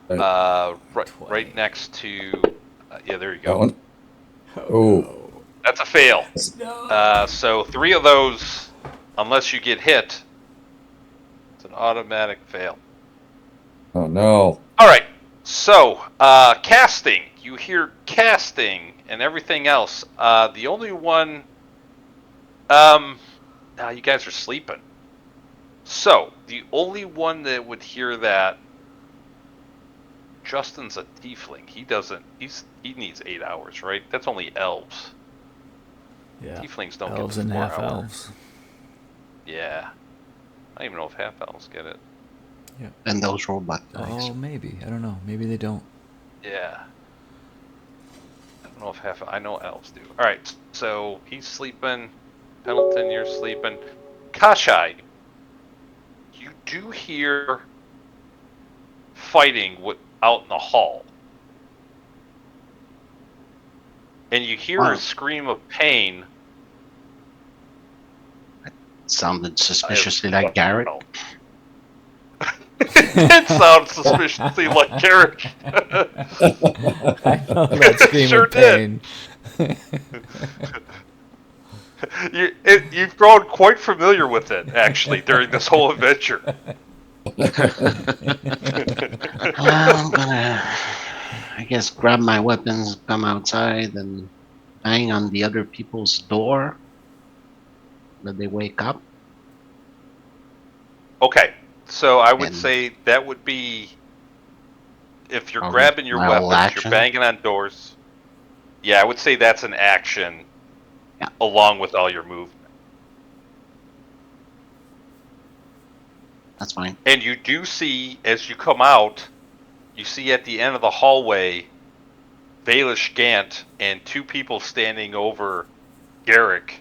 Right next to... yeah, there you That go. one? Oh. That's a fail. No. So 3 of those, unless you get hit, it's an automatic fail. Oh, no. All right. So, casting. You hear casting and everything else. The only one... now you guys are sleeping. So, the only one that would hear that... Justin's a tiefling. He doesn't... He needs 8 hours, right? That's only elves. Yeah. Tieflings don't Elves get and 4 half hours. elves. Yeah. I don't even know if half elves get it. And those robot guys. Oh, maybe. I don't know. Maybe they don't. Yeah. I don't know if half... I know elves do. Alright, so he's sleeping. Pendleton, you're sleeping. Kashai, you do hear fighting out in the hall. And you hear Wow. a scream of pain. Sounded suspiciously like Garek. It sounds suspiciously like Garek. I know that scream Sure of pain. You've grown quite familiar with it, actually, during this whole adventure. I'm gonna I guess, grab my weapons, come outside, and bang on the other people's door. That they wake up. Okay, so I would And say that would be if you're I'll do grabbing your my whole weapons, you're action. banging on doors. Yeah, I would say that's an action Yeah. along with all your movement. That's fine. And you do see, as you come out, you see at the end of the hallway, Baelish Gant and two people standing over Garek.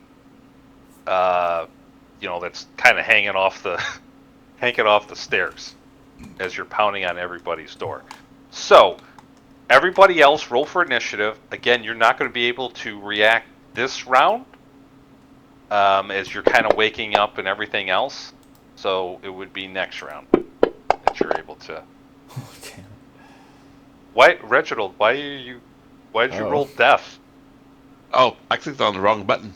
That's kind of hanging off the stairs as you're pounding on everybody's door. So everybody else, roll for initiative. Again, you're not going to be able to react this round, as you're kind of waking up and everything else. So it would be next round that you're able to. Oh, damn. Why, Reginald? Why did you roll death? Oh, I clicked on the wrong button.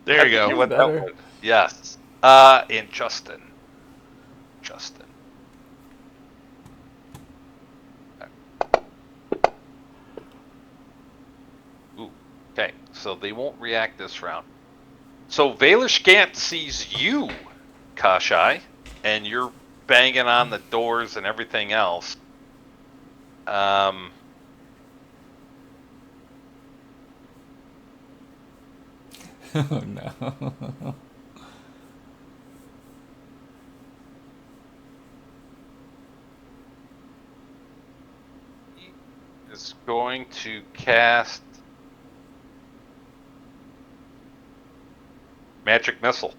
There you go. What that Better. was. Yes. And Justin. Ooh. Okay. So they won't react this round. So Baelish Gant sees you, Kashai, and you're banging on the doors and everything else. Oh no. He is going to cast Magic Missile.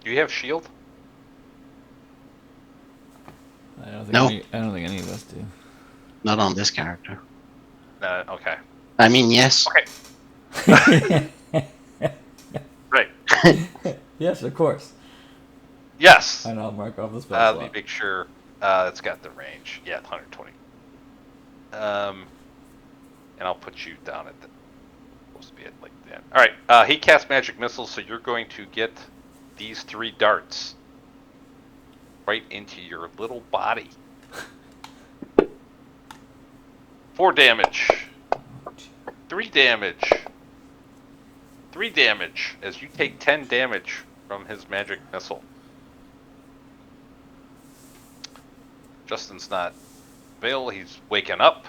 Do you have shield? I don't think No. I don't think any of us do. Not on this character. Okay. I mean, yes. Okay. Right. Yes, of course. Yes. And I'll mark off the spell Let me slot. make sure it's got the range. Yeah, 120. And I'll put you down at the supposed to be at like that. All right. He casts Magic Missile, so you're going to get these 3 darts right into your little body. 4 damage. 3 damage. 3 damage as you take 10 damage from his Magic Missile. Justin's not Bill, he's waking up.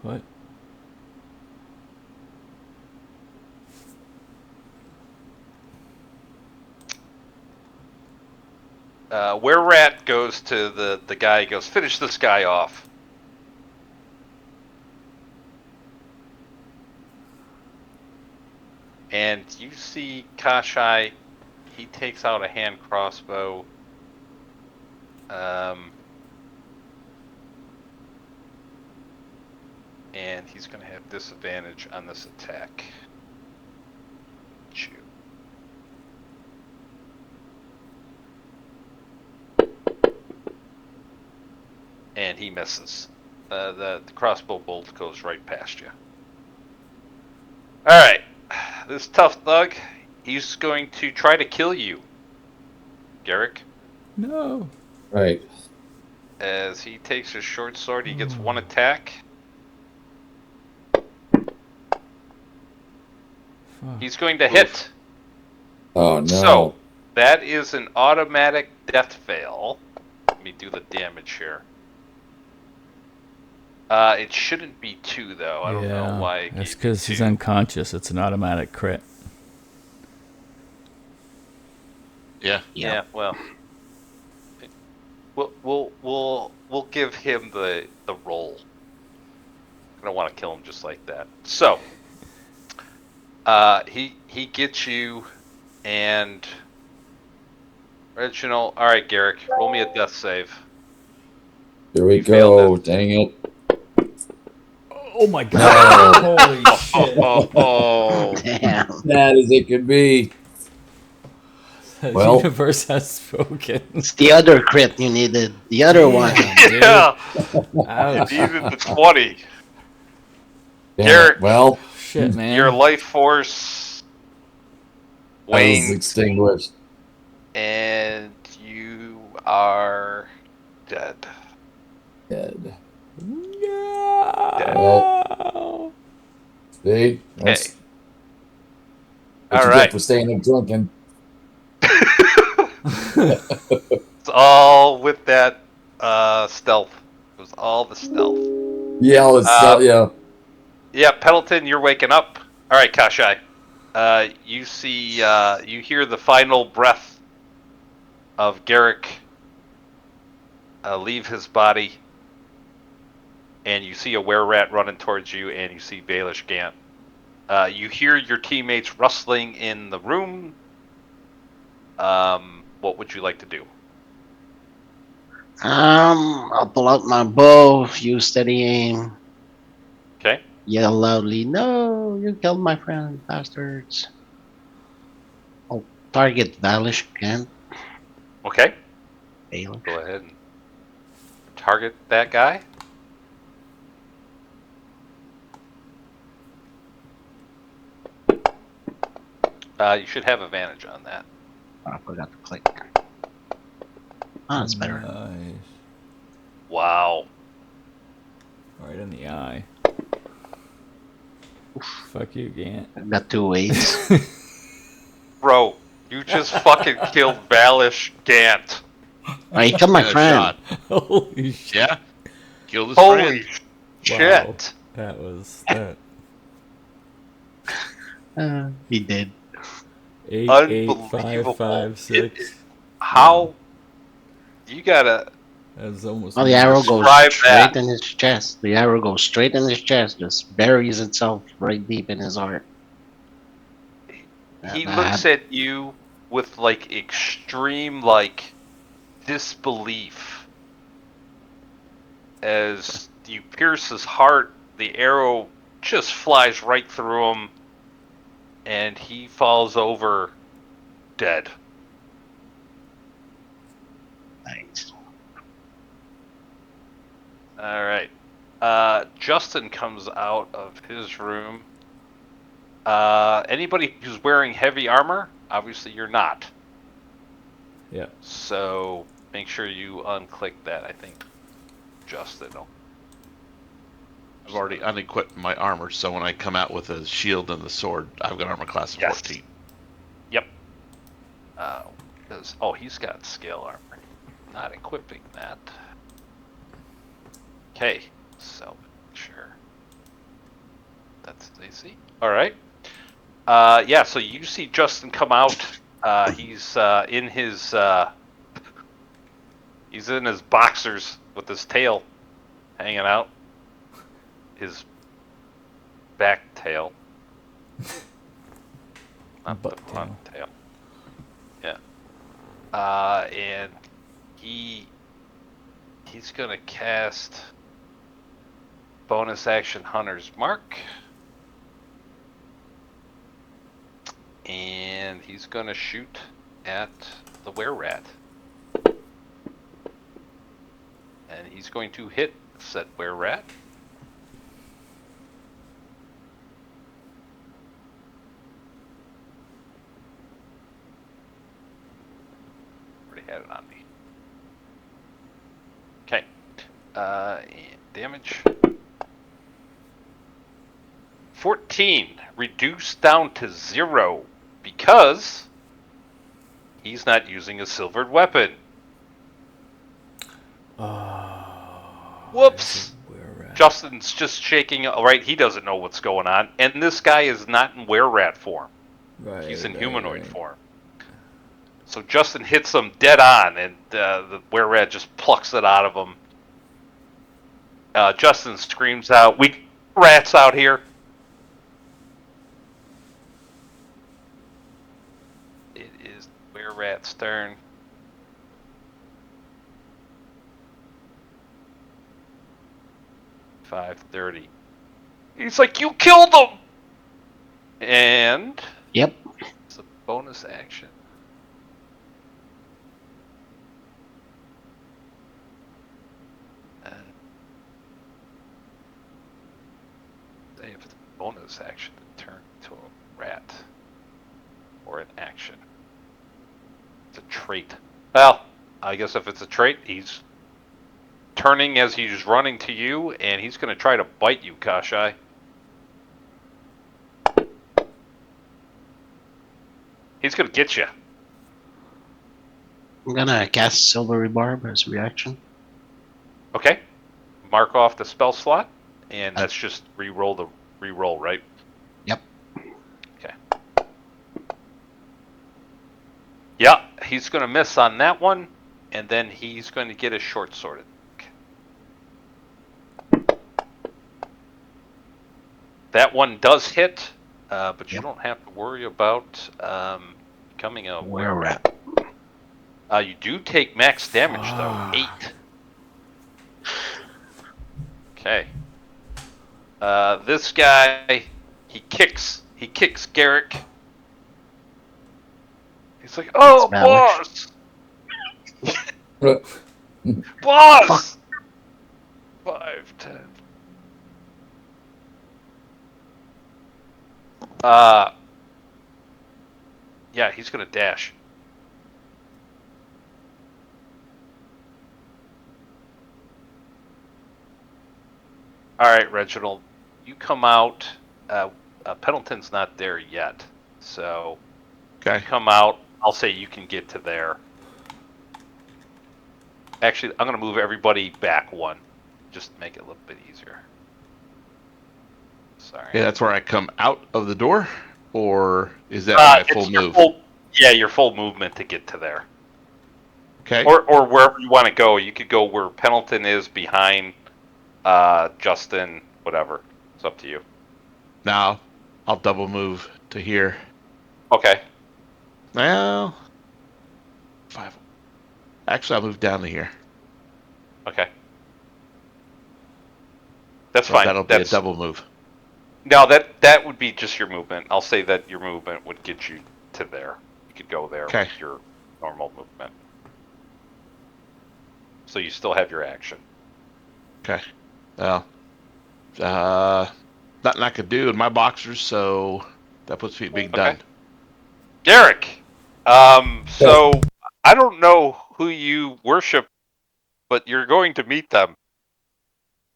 What? Where Rat goes to the guy, he goes, finish this guy off. And you see Kashai, he takes out a hand crossbow. And he's going to have disadvantage on this attack. Shoot. And he misses. The crossbow bolt goes right past you. Alright. This tough thug, he's going to try to kill you, Garek. No. Right. As he takes his short sword, he gets 1 attack. Fuck. He's going to hit. Oh no. So, that is an automatic death fail. Let me do the damage here. It shouldn't be 2, though. I don't know why. It That's gave me because he's 2. unconscious. It's an automatic crit. Yeah. Yeah, well, we'll give him the roll. I don't want to kill him just like that. So, he gets you, and Reginald. All right, Garek, roll me a death save. Here we You failed go. Dang it. Oh my god. Holy shit. Oh, Damn. Bad as it could be. The Well- universe has spoken. It's the other crit you needed. The other one. Damn, dude. Yeah, Ouch. you needed the 20. Damn Garrett, it. Well, Shit, man. your life force I was wanes, extinguished. and you are dead. Dead. No. See? That's Okay. what All you right. get for staying up drinking. It's all with that stealth. It was all the stealth. Yeah, yeah. Yeah, Pendleton, you're waking up. All right, Kashai. You see, you hear the final breath of Garek leave his body, and you see a were-rat running towards you, and you see Baelish Gant. You hear your teammates rustling in the room. What would you like to do? I'll pull out my bow, use steady aim, Okay. yell loudly, "No, you killed my friend, bastards." I'll target Valish again. Okay. Baelish. Go ahead and target that guy. You should have advantage on that. Oh, I forgot to click. Ah, that's better. Nice. Wow. Right in the eye. Fuck you, Gant. I got 2 8s. Bro, you just fucking killed Baelish Gant. Oh, you killed my And a friend. shot. Holy shit. Yeah. Killed his Holy friend. shit. That was that. He did. 88556. How? You gotta. That's almost. Oh, the arrow goes Describe straight that. in his chest. The arrow goes straight in his chest, just buries itself right deep in his heart. He That looks at you with like extreme like disbelief as you pierce his heart. The arrow just flies right through him, and he falls over dead. Nice. All right. Justin comes out of his room. Anybody who's wearing heavy armor, obviously you're not. Yeah. So make sure you unclick that. I think Justin will. I've already unequipped my armor, so when I come out with a shield and the sword, I've got armor class of Yes. 14. Yep. He's got scale armor. Not equipping that. Okay. So sure. That's Stacy. All right. Yeah. So you see Justin come out. He's in his boxers with his tail hanging out. His back tail. Not Butt the front tail. tail. Yeah. And he's gonna cast bonus action Hunter's Mark. And he's gonna shoot at the were-rat. And he's going to hit said were-rat. Already had it on me. Okay. And damage. 14. Reduced down to 0 because he's not using a silvered weapon. Whoops. Justin's just shaking. Right, he doesn't know what's going on. And this guy is not in were-rat form. Right. He's in right, humanoid right. form. So Justin hits him dead on, and the were-rat just plucks it out of him. Justin screams out, "We rats out here!" It is the were-rat's turn. $530. He's like, "You killed him!" And Yep. it's a bonus action. action. It's a trait. Well, I guess if it's a trait, he's turning as he's running to you, and he's going to try to bite you, Kashai. He's going to get you. I'm gonna cast Silvery Barb as reaction. Okay. Mark off the spell slot, and I- that's just re-roll, right? Yep. Okay. Yeah, he's going to miss on that one, and then he's going to get a short sword. That one does hit, but you Yep. don't have to worry about becoming a Where were-rat. You do take max damage, though. 8. Okay. This guy, he kicks Garek. He's like, "Oh, Valak. boss! Boss!" 5, 10. Yeah, he's gonna dash. All right, Reginald, you come out. Pendleton's not there yet, so Okay. come out. I'll say you can get to there. Actually, I'm gonna move everybody back one, just to make it a little bit easier. Sorry. Yeah, that's where I come out of the door, or is that my full move? Your full movement to get to there. Okay. Or wherever you want to go. You could go where Pendleton is behind Justin, whatever. It's up to you. Now, I'll double move to here. Okay. Well, 5. Actually, I'll move down to here. Okay. That's So fine. that'll be a double move. No, that would be just your movement. I'll say that your movement would get you to there. You could go there with your normal movement. So you still have your action. Okay. Well, nothing I could do in my boxers, so that puts me being done. Garek, so I don't know who you worship, but you're going to meet them.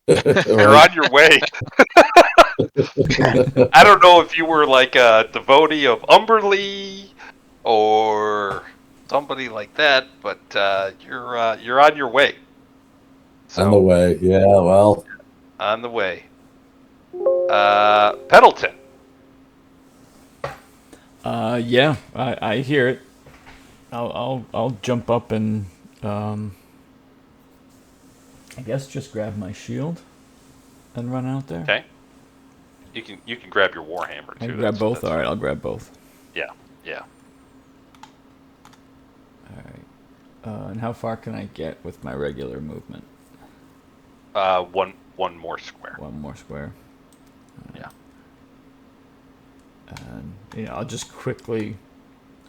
You're on your way. I don't know if you were like a devotee of Umberly or somebody like that, but you're on your way. So, On the way. Yeah, well. on the way. Pendleton. Yeah, I hear it. I'll jump up and I guess just grab my shield and run out there. Okay. You can grab your warhammer too. I can grab both. All right, fine. I'll grab both. Yeah. All right. And how far can I get with my regular movement? One more square. One more square. Yeah. And I'll just quickly.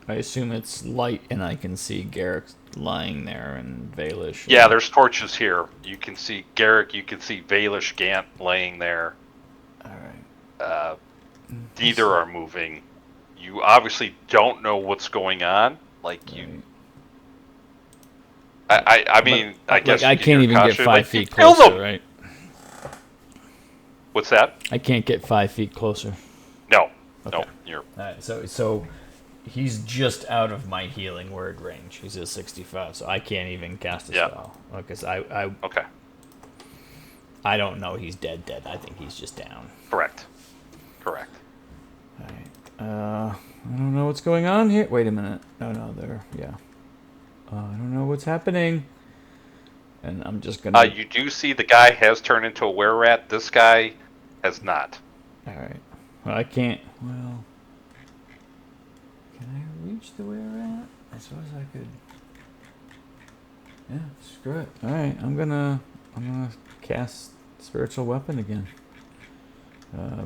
I assume it's light, and I can see Garek lying there and Valish. Yeah, there's torches here. You can see Garek. You can see Valish Gant laying there. All right. Neither are moving. You obviously don't know what's going on. Like you. Right. I mean, I guess I can't even get 5 feet kill closer, them! right? What's that? I can't get 5 feet closer. No, Okay. no, you're All right, so he's just out of my healing word range. He's at 65, so I can't even cast a spell because I okay. I don't know he's dead. I think he's just down. Correct. All right. I don't know what's going on here. Wait a minute. No, there. Yeah. I don't know what's happening. And I'm just gonna. You do see the guy has turned into a were-rat. This guy has not. All right. Well, I can't. Well, can I reach the were-rat? I suppose I could. Yeah. Screw it. All right. I'm gonna cast spiritual weapon again.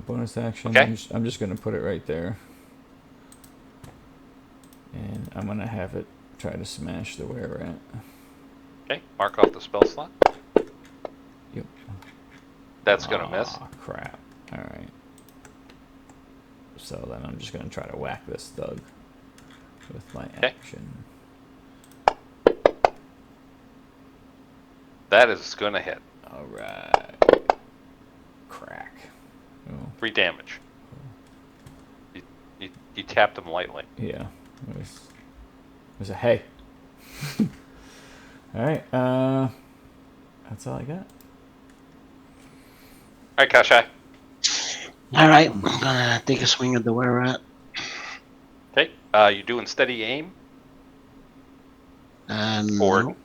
Bonus action. Okay. I'm just gonna put it right there. And I'm gonna have it try to smash the were-rat. Okay, mark off the spell slot. Yep. That's gonna miss. Aw, crap. Alright. So then I'm just gonna try to whack this thug. with my Okay. action. That is going to hit. All right. Crack. Oh, 3 damage. You tapped him lightly. yeah. It was a hey. All right. That's all I got. All right, Kashai. All right, I'm gonna take a swing at the were rat. Okay. You doing steady aim? Or No,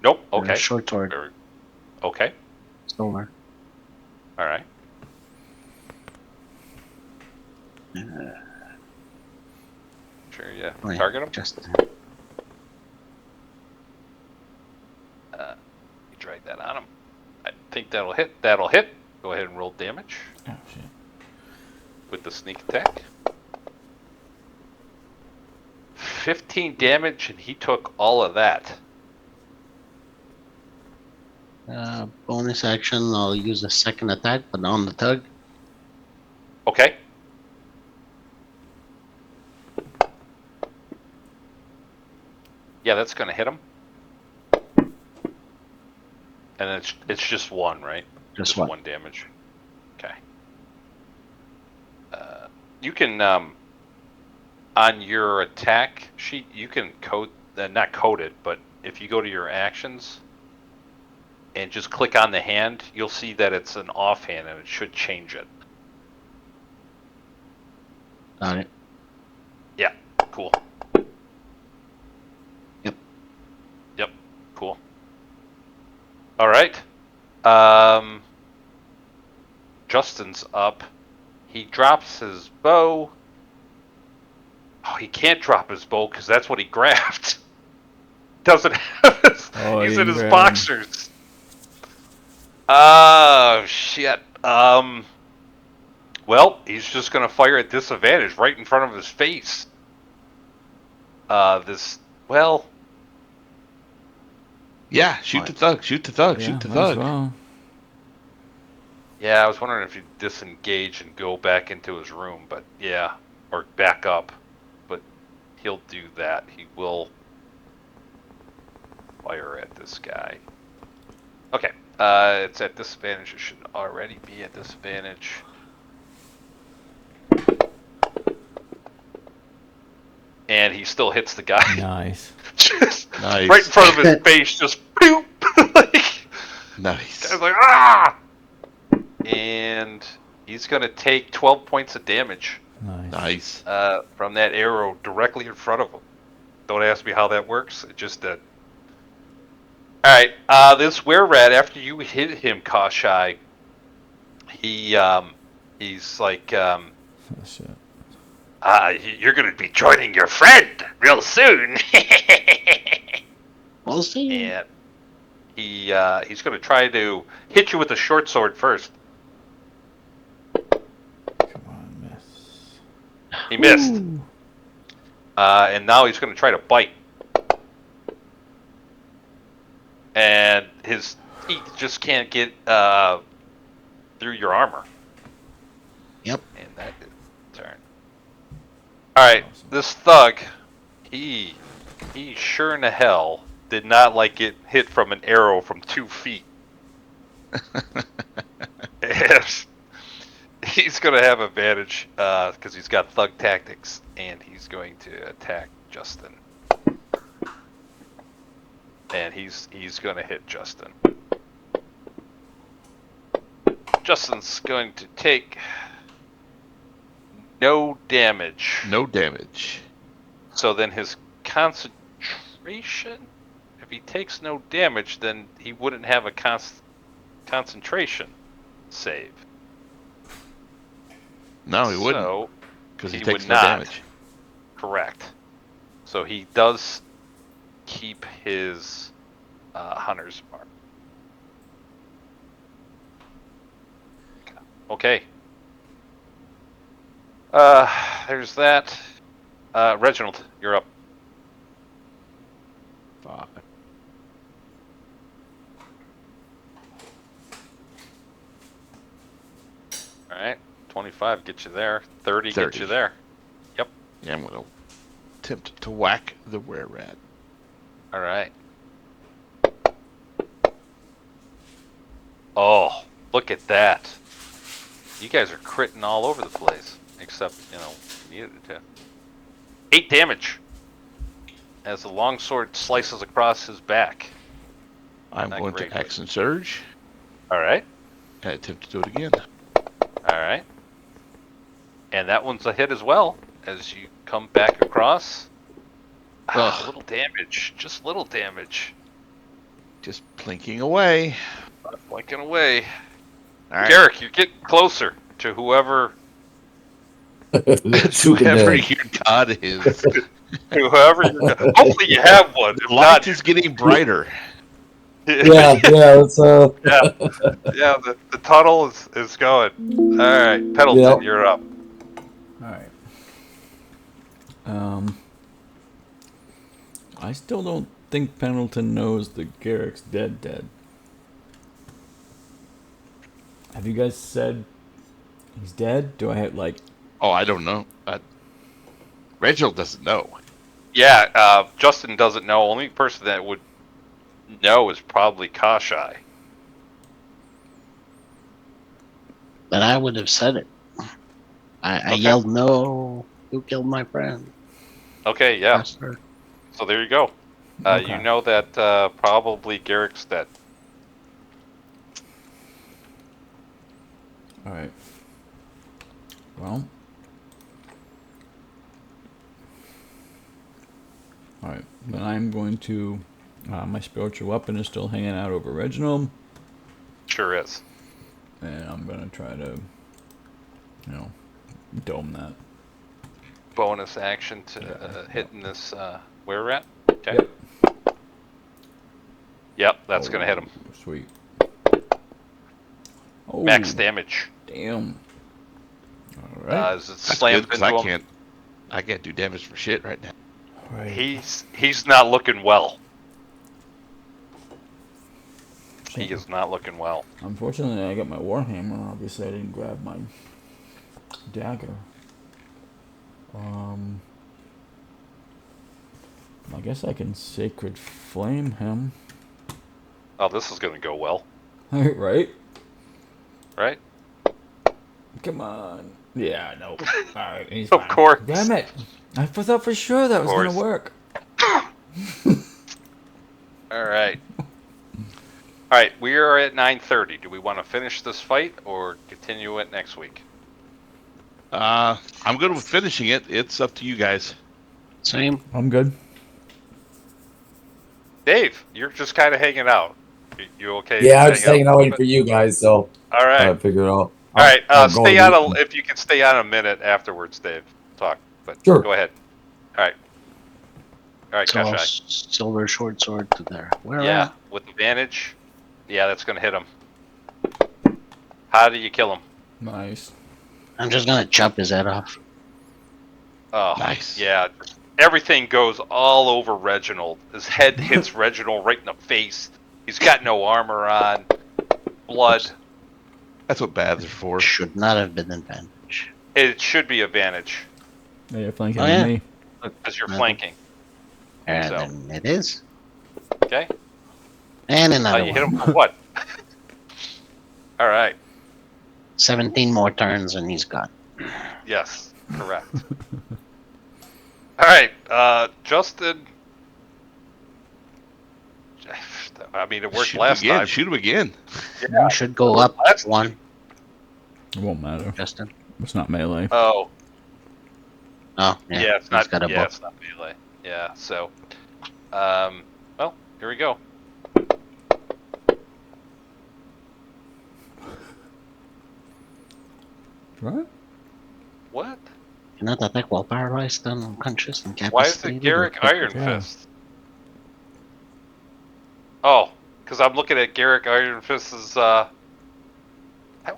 nope. Okay. short sword. Okay. Over. All right. Sure. Yeah. Oh, yeah, Target him. Just You drag that on him. I think that'll hit. That'll hit. Go ahead and roll damage Oh shit. with the sneak attack. 15 damage, and he took all of that. bonus action. I'll use a second attack, but on the tug. Okay. Yeah, that's gonna hit him. And it's just 1, right? Just one. 1 damage. Okay. You can on your attack sheet you can code not code it, but if you go to your actions and just click on the hand, you'll see that it's an offhand and it should change it. Got it. Yeah, cool. Yep. Yep, cool. All right. Justin's up. He drops his bow. Oh, he can't drop his bow because that's what he grabbed. Doesn't have his, Oh, he's you in his grabbed- boxers. Oh, shit. Well, he's just going to fire at disadvantage right in front of his face. Well, Yeah, shoot the thug. Shoot the thug. Yeah, shoot the might as thug. well. yeah, I was wondering if he'd disengage and go back into his room, but yeah, or back up. But he'll do that. He will fire at this guy. Okay, it's at disadvantage. It should already be at disadvantage. And he still hits the guy. Nice. Just Nice. right in front of his face, just bloop. Like, Nice. guy's like, ah! And he's gonna take 12 points of damage Nice. Nice. from that arrow directly in front of him. Don't ask me how that works. It just did. All right, this were-rat, after you hit him, Kashai, he's like, Oh shit. you're gonna be joining your friend real soon. We'll see. And he's gonna try to hit you with a short sword first. Come on, miss. He missed. Ooh. And now he's gonna try to bite. And his teeth just can't get through your armor. Yep. And that is turn. Alright, Awesome. this thug, he sure in the hell did not like get hit from an arrow from 2 feet. And he's gonna have advantage because he's got thug tactics, and he's going to attack Justin. And he's gonna hit Justin. Justin's going to take no damage. No damage. So then his concentration, if he takes no damage, then he wouldn't have a concentration save. No, he wouldn't. So, Because he he takes would no not. damage. correct. So he does keep his hunter's mark. Okay. There's that. Reginald, you're up. Fuck. All right. 25 gets you there. 30 gets 30. you there. Yeah, I'm gonna attempt to whack the were-rat. All right. Oh, look at that. You guys are critting all over the place. Except, you needed to. 8 damage. As the longsword slices across his back. I'm Not going great, to action surge All right. and attempt to do it again. All right. And that one's a hit as well. As you come back across. Ugh. Little damage. Just little damage. Just plinking away. Blinking away. All right. Garek, you're getting closer to whoever To whoever your god is. Hopefully you have one. If Light not, is getting brighter. Yeah, it's yeah. The tunnel is going. All right, Pendleton, Yep. you're up. All right. I still don't think Pendleton knows that Garek's dead. Have you guys said he's dead? Do I have, like... Oh, I don't know. Reginald doesn't know. Yeah, Justin doesn't know. Only person that would know is probably Kashai. But I would have said it. I Okay. yelled, "No! You killed my friend." Okay, yeah. Master. So there you go. Okay. You know that probably Garek's dead. All right. Well. All right. Then I'm going to... my spiritual weapon is still hanging out over Reginald. Sure is. And I'm going to try to, dome that. Bonus action to hitting this were-rat. Okay. Yep. Yep, that's going to hit him. Sweet. Oh, Max damage. damn. All right. As it That's slams good because into him. I can't do damage for shit right now. Right. He's not looking well. He is not looking well. Unfortunately, I got my warhammer. Obviously, I didn't grab my dagger. I guess I can sacred flame him. Oh, this is going to go well, Right? right? Come on. Yeah, no. Alright, he's Of fine. course. Damn it. I thought for sure that was going course. to work. All right. All right, we are at 9:30. Do we want to finish this fight or continue it next week? I'm good with finishing it. It's up to you guys. Same. I'm good. Dave, you're just kind of hanging out. You okay? Yeah, I was hanging hanging out waiting for you guys, so All right. I figured out. All right. I'll go Stay to on the- if you can stay on a minute afterwards, Dave. Talk, but Sure. go ahead. All right. All right, So Kashai. silver short sword to there. Where Yeah, at? with advantage. Yeah, that's gonna hit him. How do you kill him? Nice. I'm just gonna chop his head off. Oh, Nice. yeah. Everything goes all over Reginald. His head hits Reginald right in the face. He's got no armor on. Blood. That's what baths are for. Should not have been advantage. It should be advantage Yeah, you're flanking Oh, yeah. me. because you're Mhm. flanking. And So. then it is. Okay. And another You one. hit him for what? All right. 17 more turns and he's gone. Yes, correct. All right, Justin. I mean, it worked Shoot last him again. time. Shoot him again. Yeah, You should go up last one, It won't matter. Justin. It's not melee. Oh, Oh, yeah. yeah, it's he's not. got a Yeah, bow. it's not melee. Yeah, so, well, here we go. Right? What? Cannot attack while paralyzed, unconscious, and Why is it incapacitated. Garek Iron Yeah. Fist? Oh, because I'm looking at Garek Iron Fist's. That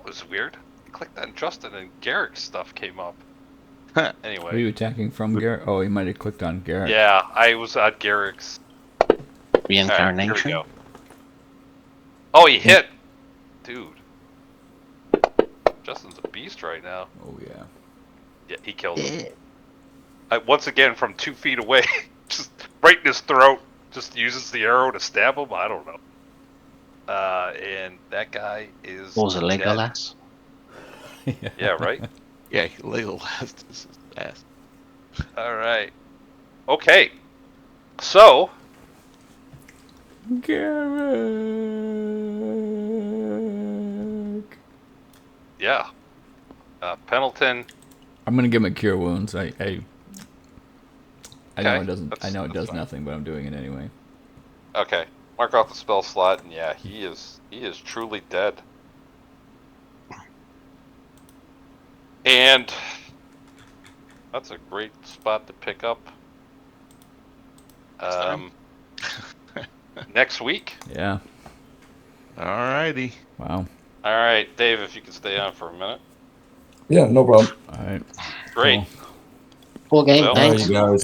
was weird. I clicked on Justin and Garek's stuff came up. Were Anyway, you attacking from Garrett? Oh, you might have clicked on Garrett. yeah, I was on Garek's. All right, here Reincarnation. we go. Oh, he hit, dude. Justin's a beast right now. Oh, yeah. Yeah, he killed him. once again from 2 feet away, just right in his throat. Just uses the arrow to stab him. I don't know. And that guy is What was it, dead. Legolas? Yeah, right. Yeah, Legolas is his ass. All right. Okay. So Garek. yeah, Pendleton. I'm gonna give him a cure wounds. I know Okay, it doesn't. I know it that's does fine. nothing, but I'm doing it anyway. Okay, mark off the spell slot, and yeah, he is truly dead. And that's a great spot to pick up. time. Next week. Yeah. Alrighty. Wow. All right, Dave, if you can stay on for a minute. Yeah, no problem. All right. Great. Cool. Cool game. Well, All right, Thanks. you guys.